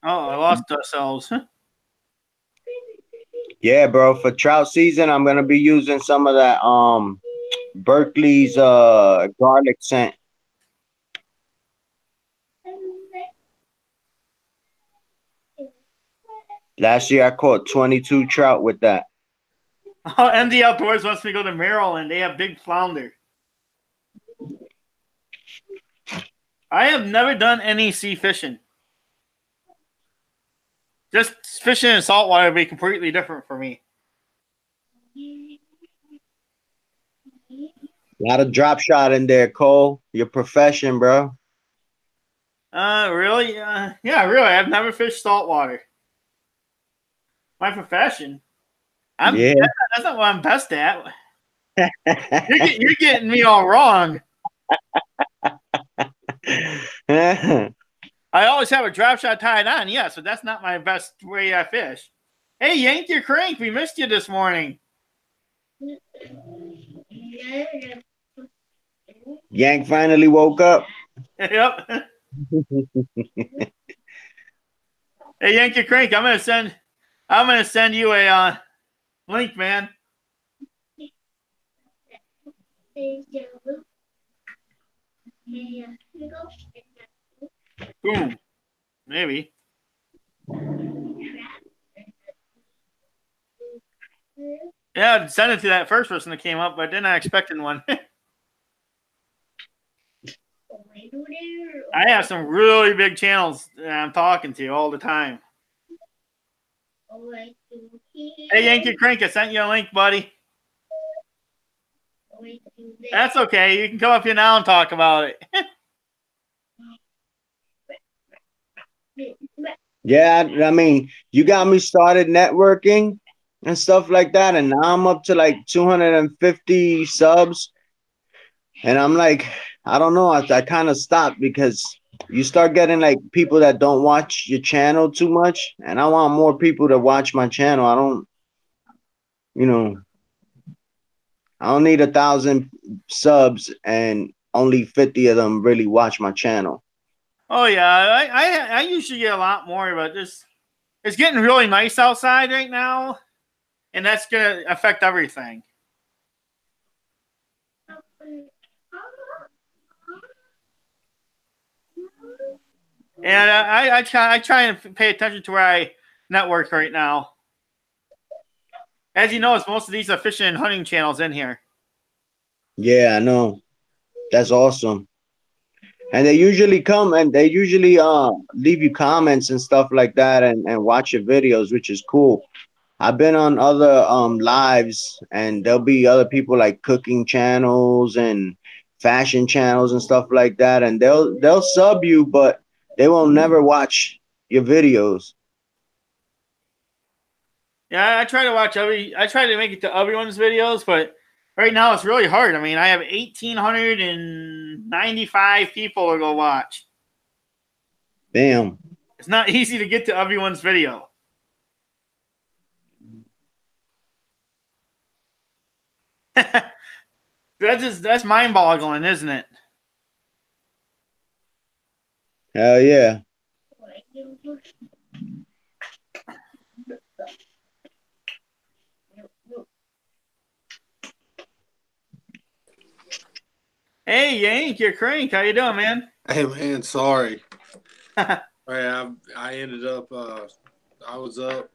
Oh, I lost ourselves. Yeah, bro. For trout season, I'm gonna be using some of that Berkeley's garlic scent. Last year I caught 22 trout with that. Oh, MD Outdoors wants me to go to Maryland. They have big flounder. I have never done any sea fishing. Just fishing in saltwater would be completely different for me. A lot of drop shot in there, Cole. Your profession, bro. Really? Yeah, really. I've never fished saltwater. My profession? Yeah. That's not what I'm best at. You're getting me all wrong. I always have a drop shot tied on, yes, but that's not my best way I fish. Hey, Yank your crank. We missed you this morning. Yank finally woke up. Yep. Hey, Yank your crank. I'm gonna send I'm gonna send you a link, man. Boom. Maybe. Yeah, I'd send it to that first person that came up, but then I expected one. I have some really big channels that I'm talking to all the time. Hey, Yankee Crank, I sent you a link, buddy. That's okay. You can come up here now and talk about it. Yeah, I mean, you got me started networking and stuff like that, and now I'm up to like 250 subs, and I'm like, I don't know, I kind of stopped because you start getting like people that don't watch your channel too much, and I want more people to watch my channel. I don't, you know, I don't need 1,000 subs and only 50 of them really watch my channel. Oh yeah, I usually get a lot more, but it's getting really nice outside right now, and that's gonna affect everything. And I try and pay attention to where I network right now. As you know, it's most of these are fishing and hunting channels in here. Yeah, I know. That's awesome. And they usually come and they usually leave you comments and stuff like that and watch your videos, which is cool. I've been on other lives and there'll be other people like cooking channels and fashion channels and stuff like that, and they'll sub you, but they will never watch your videos. Yeah, I try to watch I try to make it to everyone's videos, but right now it's really hard. I mean, I have 1,895 people to go watch. Damn. It's not easy to get to everyone's video. That's mind-boggling, isn't it? Hell yeah. Hey, Yank, you're Crank. How you doing, man? Hey man, sorry. I ended up I was up.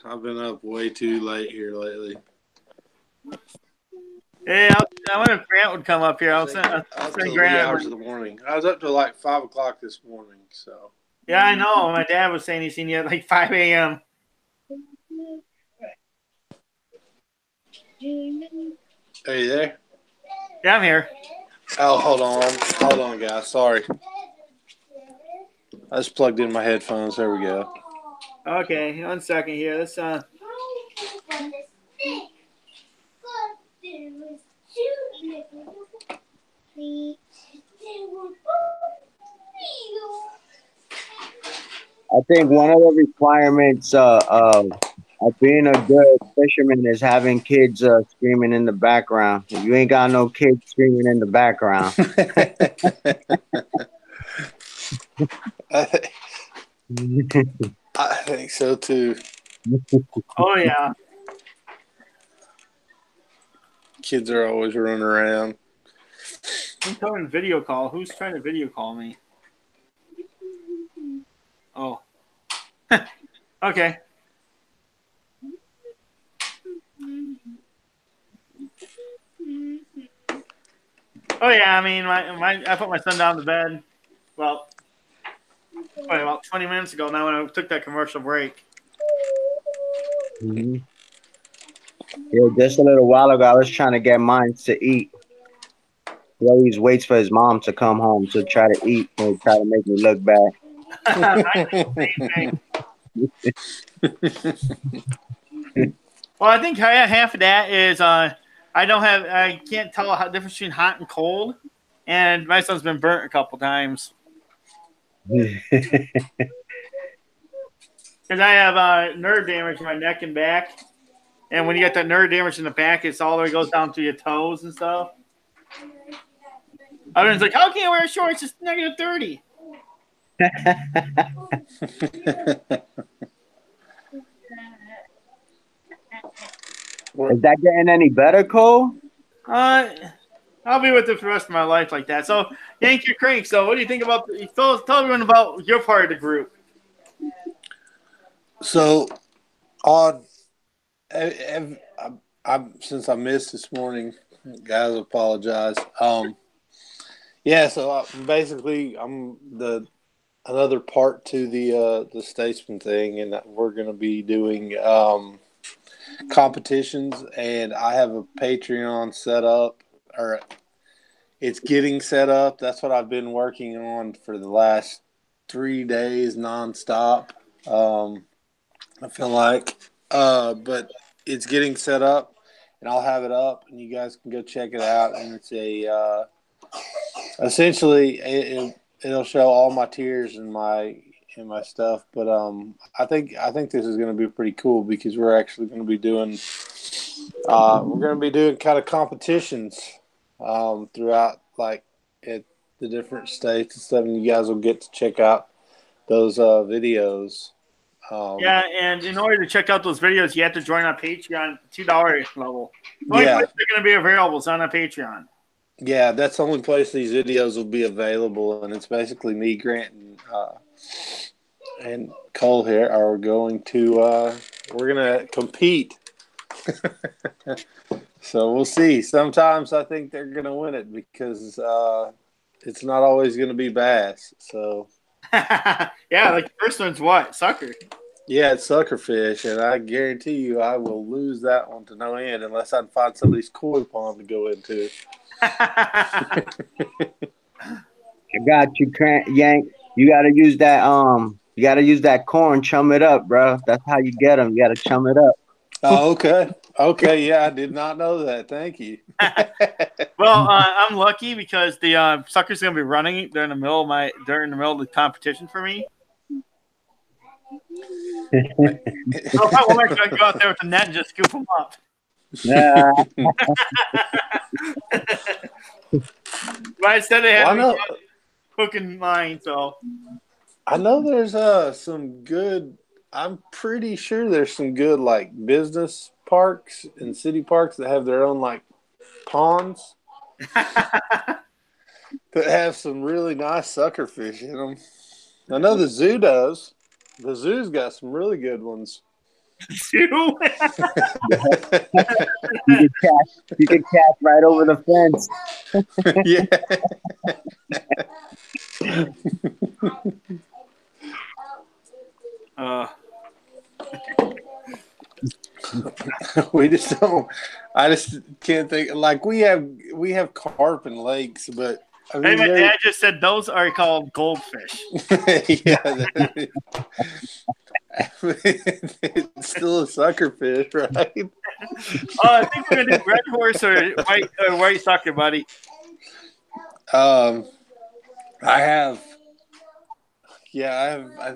I've been up way too late here lately. Hey, I wonder if Grant would come up here. I'll send Up till Grant. wee hours of the morning. I was up till like 5 o'clock this morning. So Yeah, I know. My dad was saying he's seen you at like 5 a.m. are you there? Yeah, I'm here. Oh, hold on, guys. Sorry, I just plugged in my headphones. There we go. Okay, 1 second here. Let's I think one of the requirements of being a good fisherman is having kids screaming in the background. If you ain't got no kids screaming in the background. I think so too. Oh yeah. Kids are always running around. I'm coming video call. Who's trying to video call me? Oh. Okay. Oh yeah, I mean, I put my son down to bed. Well, probably about 20 minutes ago. Now when I took that commercial break. Mm-hmm. Yeah, just a little while ago, I was trying to get mine to eat. He always waits for his mom to come home to try to eat and try to make me look bad. Well, I think half of that is I can't tell the difference between hot and cold, and my son's been burnt a couple times. Because I have nerve damage in my neck and back, and when you get that nerve damage in the back, it's all the way goes down to your toes and stuff. Everyone's like, "How can you wear shorts? It's negative 30." Is that getting any better, Cole? I'll be with it for the rest of my life like that. So, Yank your crank. So, what do you think about? Tell everyone about your part of the group. So, on, since I missed this morning, guys, apologize. Yeah. So basically, I'm another part to the Statesman thing, and that we're going to be doing competitions, and I have a Patreon set up, or it's getting set up. That's what I've been working on for the last 3 days nonstop. I feel like, but it's getting set up, and I'll have it up, and you guys can go check it out. And it's essentially it'll show all my tiers and my stuff. But I think this is going to be pretty cool because we're actually going to be doing kind of competitions throughout, like, at the different states and stuff, and you guys will get to check out those videos. Yeah, and in order to check out those videos, you have to join our Patreon $2 level. The only place they're going to be available is on our Patreon. Yeah, that's the only place these videos will be available, and it's basically me, Grant, and Cole here are going to we're going to compete. So we'll see. Sometimes I think they're going to win it because it's not always going to be bass. So yeah, like the first one's what? Sucker. Yeah, it's suckerfish, and I guarantee you I will lose that one to no end unless I can find somebody's koi pond to go into. I got you, Yank. You gotta use that corn, chum it up, bro. That's how you get them. You gotta chum it up. Oh, okay. Okay, yeah, I did not know that. Thank you. Well, I'm lucky because the sucker's gonna be running during the middle of the competition for me. So I want to go out there with the net and just scoop them up. Yeah. But instead of having cooking mine, so I know there's some good. I'm pretty sure there's some good, like, business parks and city parks that have their own, like, ponds that have some really nice suckerfish in them. I know the zoo does. The zoo's got some really good ones. Zoo? You can catch right over the fence. Yeah. We just don't. I just can't think. Like, we have carp and lakes, but I mean, my dad just said those are called goldfish. Yeah, it's still a suckerfish, right? I think we're gonna do red horse or white sucker, buddy. I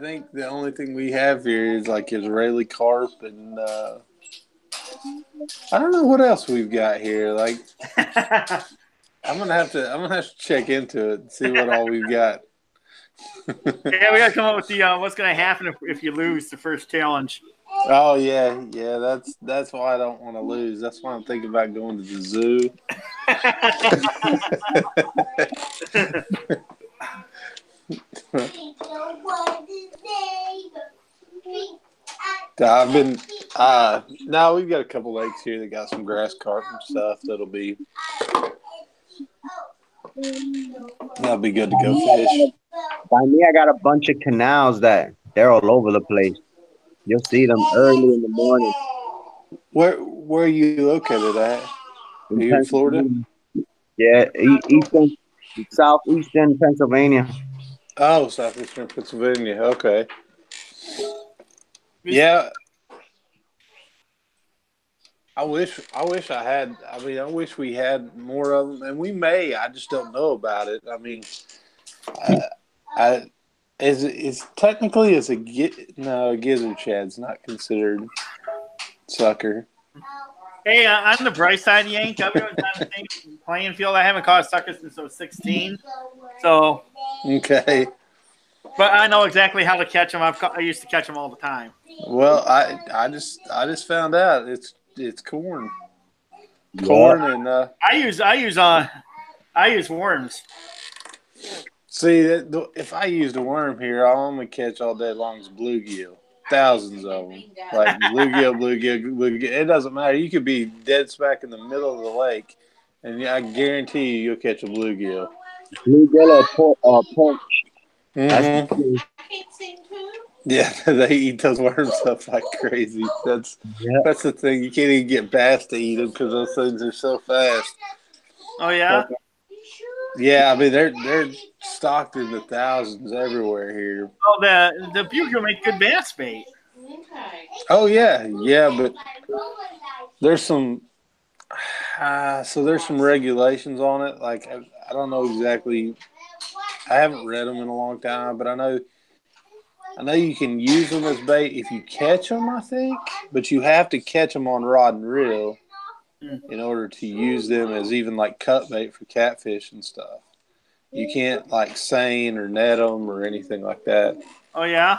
think the only thing we have here is, like, Israeli carp, and I don't know what else we've got here. Like, I'm gonna have to check into it and see what all we've got. Yeah, we gotta come up with the what's gonna happen if you lose the first challenge. Oh yeah. That's why I don't want to lose. That's why I'm thinking about going to the zoo. I've been now we've got a couple lakes here that got some grass carp and stuff that'll be good to go fish. By me, I got a bunch of canals that they're all over the place. You'll see them early in the morning. Where are you located at? Are you in Florida? Yeah, southeastern Pennsylvania. Oh, southeastern Pennsylvania. Okay. Yeah. I wish I had. I mean, I wish we had more of them, and we may. I just don't know about it. I mean, is technically a gizzard shad's not considered sucker. Hey, on the bright side, Yank, I've been on the same playing field. I haven't caught a sucker since I was 16. So okay. But I know exactly how to catch them. I used to catch them all the time. Well, I just found out it's corn. Yeah. Corn and I use worms. see if I used a worm here, all I'm gonna catch all day long is bluegill. Thousands of them, like bluegill. It doesn't matter. You could be dead smack in the middle of the lake, and I guarantee you'll catch a bluegill. Bluegill or punch. That's the Mm-hmm. thing. Yeah, they eat those worms up like crazy. That's the thing. You can't even get bass to eat them because those things are so fast. Oh yeah. Yeah, I mean they're stocked in the thousands everywhere here. Oh, the bluegill make good bass bait. Oh yeah, but there's some there's some regulations on it. Like I don't know exactly. I haven't read them in a long time, but I know you can use them as bait if you catch them. I think, but you have to catch them on rod and reel in order to use them as even like cut bait for catfish and stuff. You can't like seine or net them or anything like that. Oh yeah.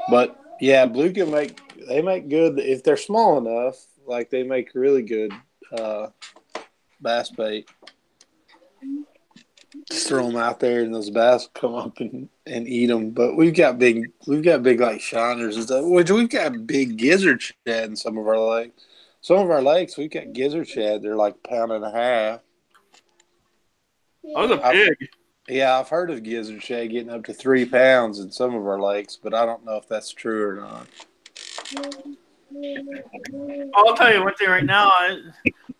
But yeah, bluegill make good if they're small enough. Like they make really good bass bait. Just throw them out there and those bass come up and eat them. But we've got big like shiners and stuff. Which we've got big gizzard shad in some of our lakes. Some of our lakes we've got gizzard shad. They're like 1.5 pounds. Oh, the big. Yeah, I've heard of gizzard shad getting up to 3 pounds in some of our lakes, but I don't know if that's true or not. I'll tell you one thing right now. I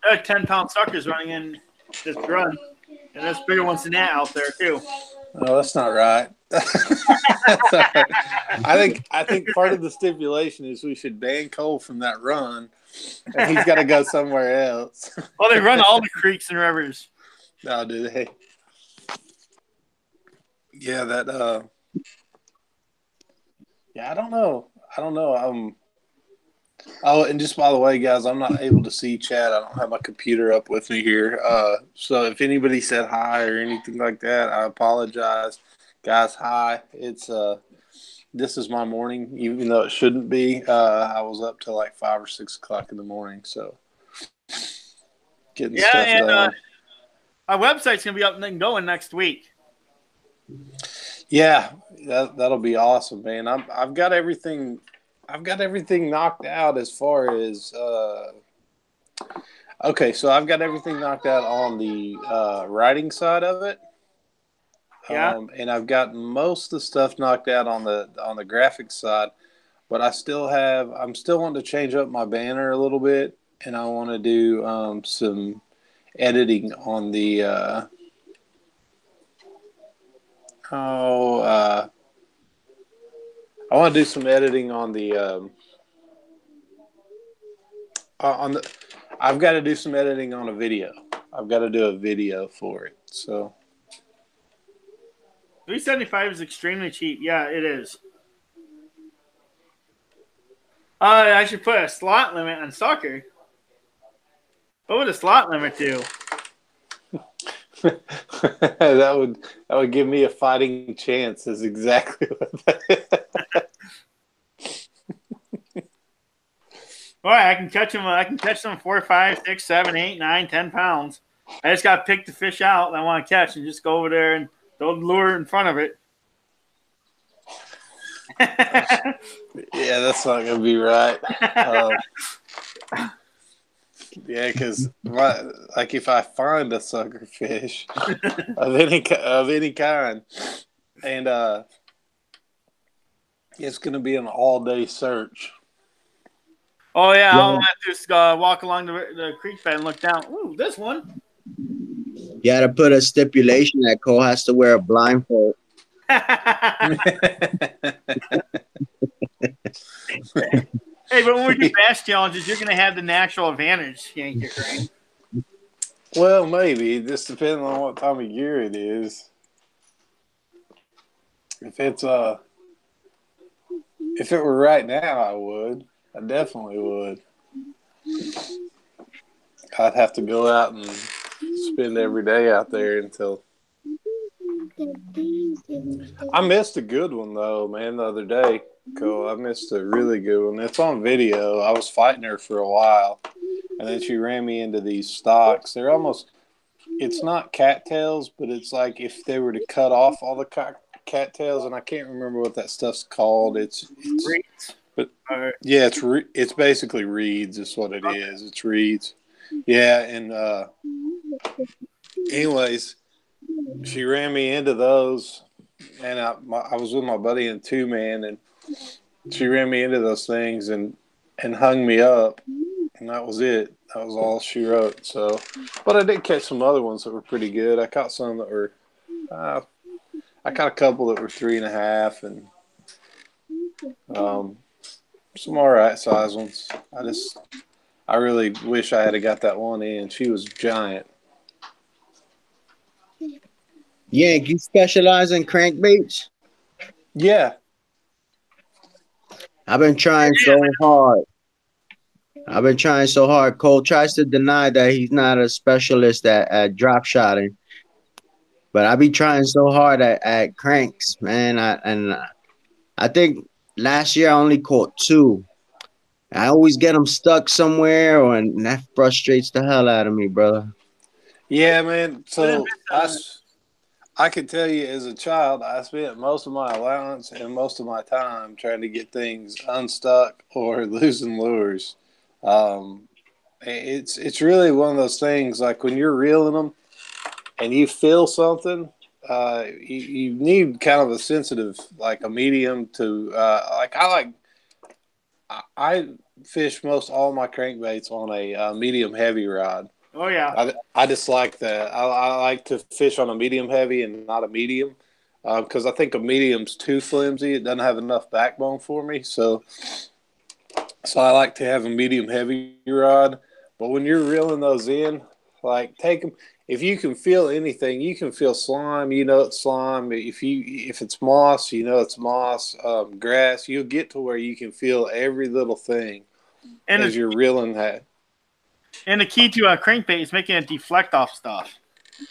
have 10-pound suckers running in this run, and there's bigger ones than that out there too. No, that's not right. I think part of the stipulation is we should ban Cole from that run, and he's got to go somewhere else. Well, they run all the creeks and rivers. No, do they? Yeah, that. Yeah, I don't know. Oh, and just by the way, guys, I'm not able to see chat. I don't have my computer up with me here. So if anybody said hi or anything like that, I apologize. Guys, hi. It's this is my morning, even though it shouldn't be. I was up till like 5 or 6 o'clock in the morning, so getting stuff done. Our website's gonna be up and going next week. Yeah, that'll be awesome, man. I've got everything knocked out as far as okay, so I've got everything knocked out on the writing side of it. Yeah. And I've got most of the stuff knocked out on the graphics side, but I'm still wanting to change up my banner a little bit, and I want to do some editing on the I want to do some editing on the I've got to do some editing on a video. I've got to do a video for it. So $375 is extremely cheap. Yeah, it is. I should put a slot limit on soccer. What would a slot limit do? that would give me a fighting chance. Is exactly what that All right, I can catch them. I can catch them 4, 5, 6, 7, 8, 9, 10 pounds. I just got to pick the fish out that I want to catch and just go over there and throw the lure in front of it. Yeah, that's not gonna be right. Yeah, because like if I find a sucker fish of any kind, and it's gonna be an all-day search. Oh yeah, I'll have to just walk along the creek bed and look down. Ooh, this one. You got to put a stipulation that Cole has to wear a blindfold. Hey, but when we do bass challenges, you're going to have the natural advantage, Yankee, right? Well, maybe. Just depending on what time of year it is. If it were right now, I would. I definitely would. I'd have to go out and spend every day out there until I missed a good one though, man. The other day, Cole, I missed a really good one. It's on video. I was fighting her for a while, and then she ran me into these stocks. They're almost. It's not cattails, but it's like if they were to cut off all the cattails, and I can't remember what that stuff's called. It's Reeds. but yeah, it's basically reeds. Is what it is. It's reeds. Yeah, and anyways, she ran me into those, and I was with my buddy in 2-man, and she ran me into those things and hung me up, and that was it. That was all she wrote. So, but I did catch some other ones that were pretty good. I caught some that were, I caught a couple that were 3.5, and some all right size ones. I really wish I had got that one in. She was giant. Yank, you specialize in crankbaits? Yeah. I've been trying so hard. Cole tries to deny that he's not a specialist at drop shotting. But I be trying so hard at cranks, man. I think last year I only caught 2. I always get them stuck somewhere, and that frustrates the hell out of me, brother. Yeah, man. So I can tell you as a child, I spent most of my allowance and most of my time trying to get things unstuck or losing lures. It's really one of those things, like when you're reeling them and you feel something, you need kind of a sensitive, like a medium to, I fish most all my crankbaits on a medium heavy rod. Oh yeah. I just like that. I like to fish on a medium heavy and not a medium, because I think a medium's too flimsy. It doesn't have enough backbone for me. So I like to have a medium heavy rod. But when you're reeling those in, like take them. If you can feel anything, you can feel slime. You know it's slime. If it's moss, you know it's moss. Grass. You'll get to where you can feel every little thing as you're reeling that. And the key to a crankbait is making it deflect off stuff.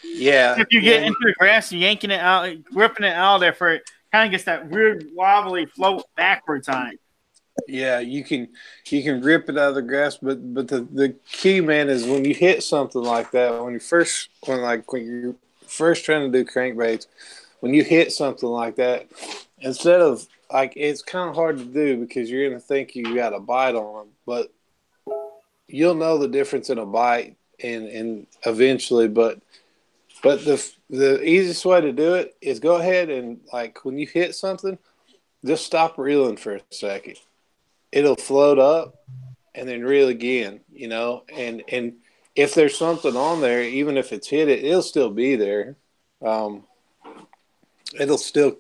Yeah. If you get into the grass, yanking it out, gripping it out of there, for it kind of gets that weird wobbly float backwards on it. Yeah, you can grip it out of the grass, but the key, man, is when you hit something like that, when you're first trying to do crankbaits, when you hit something like that, instead of like, it's kind of hard to do because you're gonna think you got a bite on them, but you'll know the difference in a bite and eventually, but the easiest way to do it is go ahead and, like, when you hit something, just stop reeling for a second. It'll float up and then reel again, you know, and if there's something on there, even if it's hit it'll still be there. It'll still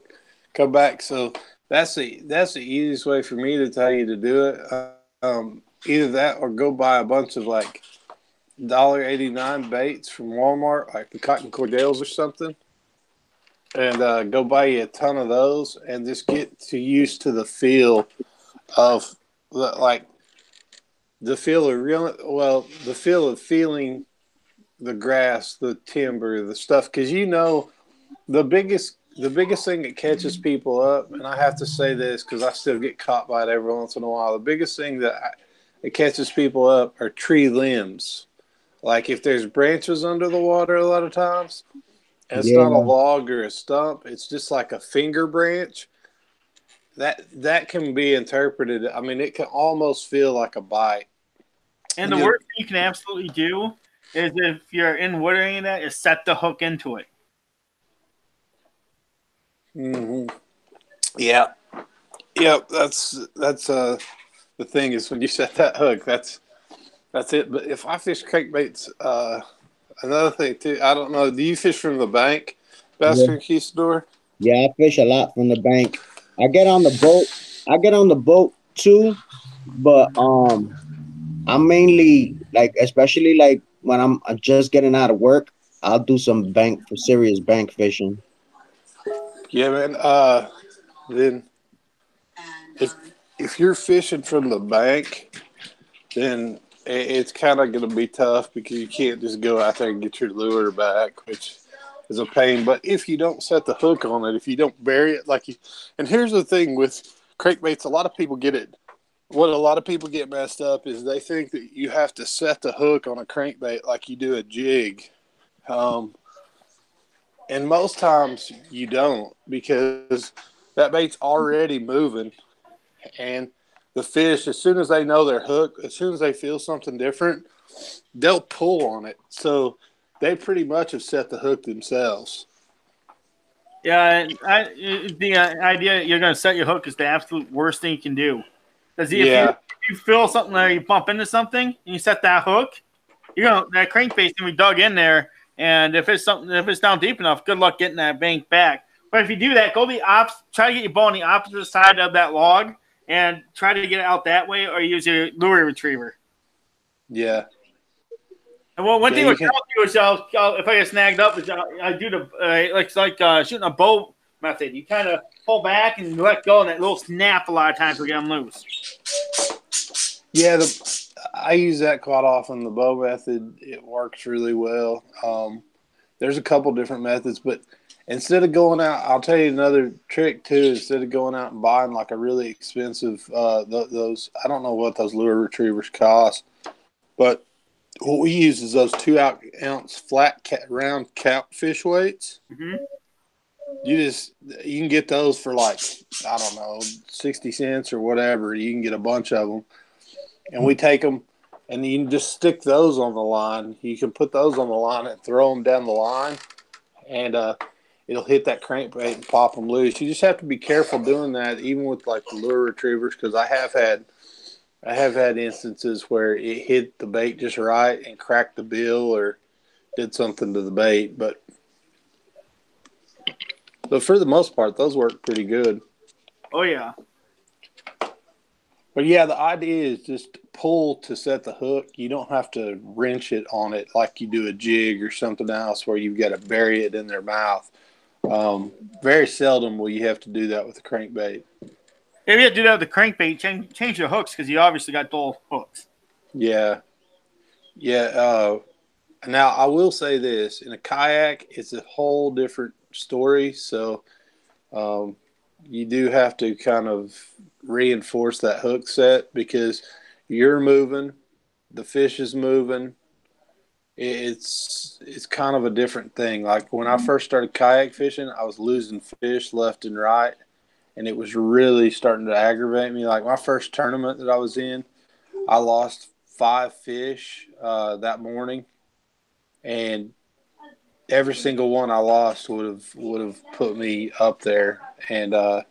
come back. So that's the easiest way for me to tell you to do it. Either that or go buy a bunch of like $1.89 baits from Walmart, like the Cotton Cordales or something, and go buy you a ton of those and just get used to the feel of the feel of feeling the grass, the timber, the stuff, because you know the biggest thing that catches people up, and I have to say this because I still get caught by it every once in a while. The biggest thing that catches people up are tree limbs. Like if there's branches under the water, a lot of times, and it's not a log or a stump, it's just like a finger branch. That can be interpreted. I mean, it can almost feel like a bite. And the worst thing you can absolutely do is, if you're in watering that, is set the hook into it. Mm-hmm. Yeah. Yep. That's the thing is when you set that hook, that's it. But if I fish crankbaits, another thing too, I don't know. Do you fish from the bank, Bass Conquistador? Yeah, I fish a lot from the bank. I get on the boat too, but I'm mainly like, especially like when I'm just getting out of work, I'll do some serious bank fishing. Yeah, man. Then if you're fishing from the bank, then it's kind of going to be tough because you can't just go out there and get your lure back, which is a pain. But if you don't set the hook on it, if you don't bury it and here's the thing with crankbaits, a lot of people get it. What a lot of people get messed up is they think that you have to set the hook on a crankbait like you do a jig. And most times you don't, because that bait's already moving. And the fish, as soon as they know their hook, as soon as they feel something different, they'll pull on it. So they pretty much have set the hook themselves. Yeah, the idea you're going to set your hook is the absolute worst thing you can do. Because if you feel something or you bump into something and you set that hook, that crankbait's going to be dug in there. And if it's down deep enough, good luck getting that bank back. But if you do that, try to get your bow on the opposite side of that log and try to get it out that way, or use your lure retriever. Yeah. And one thing I'll do is if I get snagged up, is I do the shooting a bow method. You kind of pull back and let go, and that little snap a lot of times will get them loose. Yeah, I use that quite often. The bow method, it works really well. There's a couple different methods, but instead of going out, I'll tell you another trick too. Instead of going out and buying like a really expensive those, I don't know what those lure retrievers cost, but what we use is those 2-ounce flat round fish weights. Mm-hmm. You can get those for like, I don't know, 60 cents or whatever. You can get a bunch of them, and we take them, and you can just stick those on the line. You can put those on the line and throw them down the line, and it'll hit that crankbait and pop them loose. You just have to be careful doing that, even with like the lure retrievers, because I have had instances where it hit the bait just right and cracked the bill or did something to the bait. But for the most part, those work pretty good. Oh, yeah. But, yeah, the idea is just pull to set the hook. You don't have to wrench it on it like you do a jig or something else where you've got to bury it in their mouth. Very seldom will you have to do that with a crankbait. If you have to do that with the crankbait, change your hooks, because you obviously got dull hooks. Yeah. Yeah. Now, I will say this. In a kayak, it's a whole different story. So you do have to kind of reinforce that hook set, because you're moving, the fish is moving. It's kind of a different thing. Like when I first started kayak fishing, I was losing fish left and right, and it was really starting to aggravate me. Like my first tournament that I was in, I lost 5 fish that morning, and every single one I lost would have put me up there. And I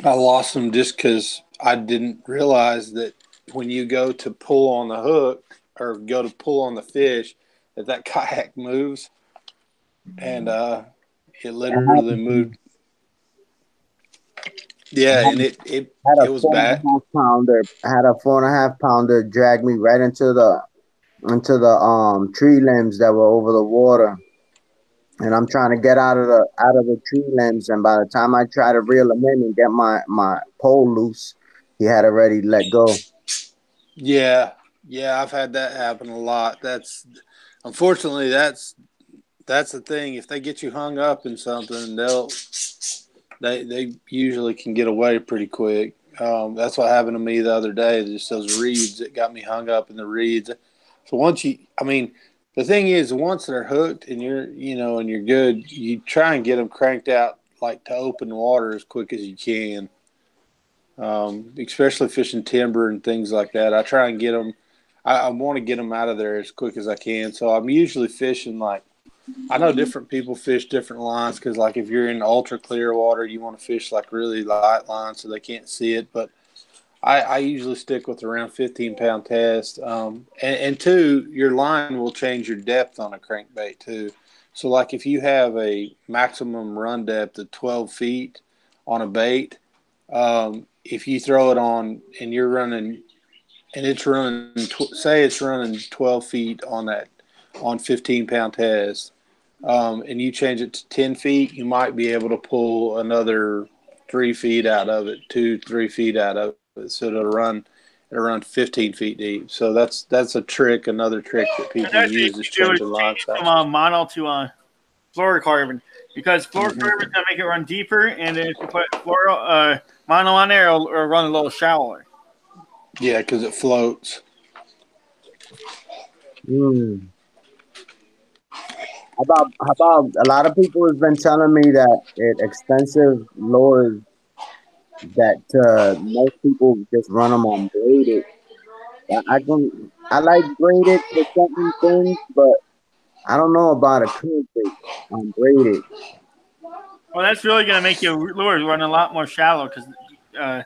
lost them just because I didn't realize that when you go to pull on the hook or go to pull on the fish, that kayak moves, and it literally moved. Yeah, and it was bad. I had a 4.5 pounder drag me right into the tree limbs that were over the water, and I'm trying to get out of the tree limbs, and by the time I try to reel him in and get my pole loose, he had already let go. Yeah, I've had that happen a lot. Unfortunately that's the thing. If they get you hung up in something, they usually can get away pretty quick. That's what happened to me the other day. Just those reeds that got me hung up in the reeds. So the thing is, once they're hooked and you're good, you try and get them cranked out like to open water as quick as you can. Especially fishing timber and things like that. I try and get them. I want to get them out of there as quick as I can. So I'm usually fishing like, I know different people fish different lines, because like if you're in ultra clear water, you want to fish like really light lines so they can't see it. But I usually stick with around 15-pound test. And two, your line will change your depth on a crankbait too. So like if you have a maximum run depth of 12 feet on a bait, if you throw it on and you're running, and it's running, say it's running 12 feet on 15-pound test, and you change it to 10 feet, you might be able to pull another 3 feet out of it, 2-3 feet out of it. So it'll run It'll run 15 feet deep. So that's another trick that people That's use what is you do changing line change size. from mono to fluorocarbon, because fluorocarbon gonna make it run deeper, and then if you put mono on there, it'll run a little shallower. Yeah, because it floats. How about a lot of people have been telling me that expensive lures that most people just run them on braided. I like braided for certain things, but I don't know about a crankbait on braided. Well, that's really gonna make your lures run a lot more shallow, because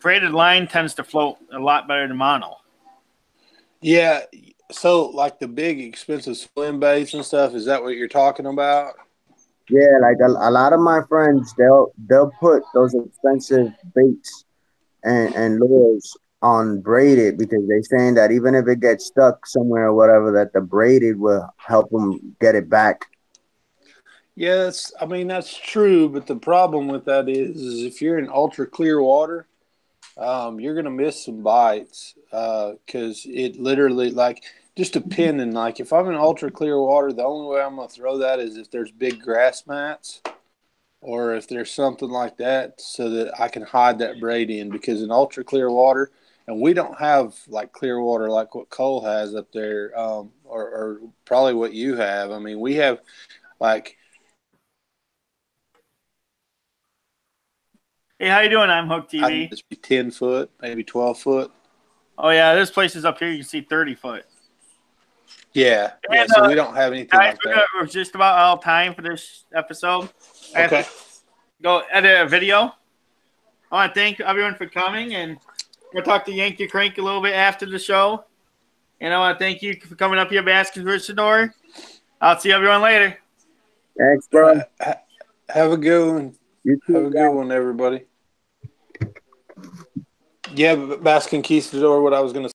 braided line tends to float a lot better than mono. Yeah. So like the big expensive swim baits and stuff, is that what you're talking about? Yeah, like a lot of my friends, they'll put those expensive baits and lures on braided because they're saying that even if it gets stuck somewhere or whatever, that the braided will help them get it back. Yes, I mean that's true, but the problem with that is if you're in ultra clear water, you're gonna miss some bites because it literally like just depending. Like if I'm in ultra clear water, the only way I'm gonna throw that is if there's big grass mats or if there's something like that, so that I can hide that braid in. Because in ultra clear water, and we don't have like clear water like what Cole has up there, or probably what you have. I mean, we have like. Hey, how you doing? I'm Hook I think TV. it's 10 foot, maybe 12 foot. Oh yeah, there's places up here you can see 30 foot. Yeah, yeah. And, So we don't have anything guys, like that. we're just about out of time for this episode. I have Okay. to go edit a video. I want to thank everyone for coming, and we'll talk to Yankee Crank a little bit after the show. And I want to thank you for coming up here, Baskin Conversador. I'll see everyone later. Thanks, bro. Have a good one. You too, Have a good one, everybody. Yeah, Baskin Conquistador, what I was going to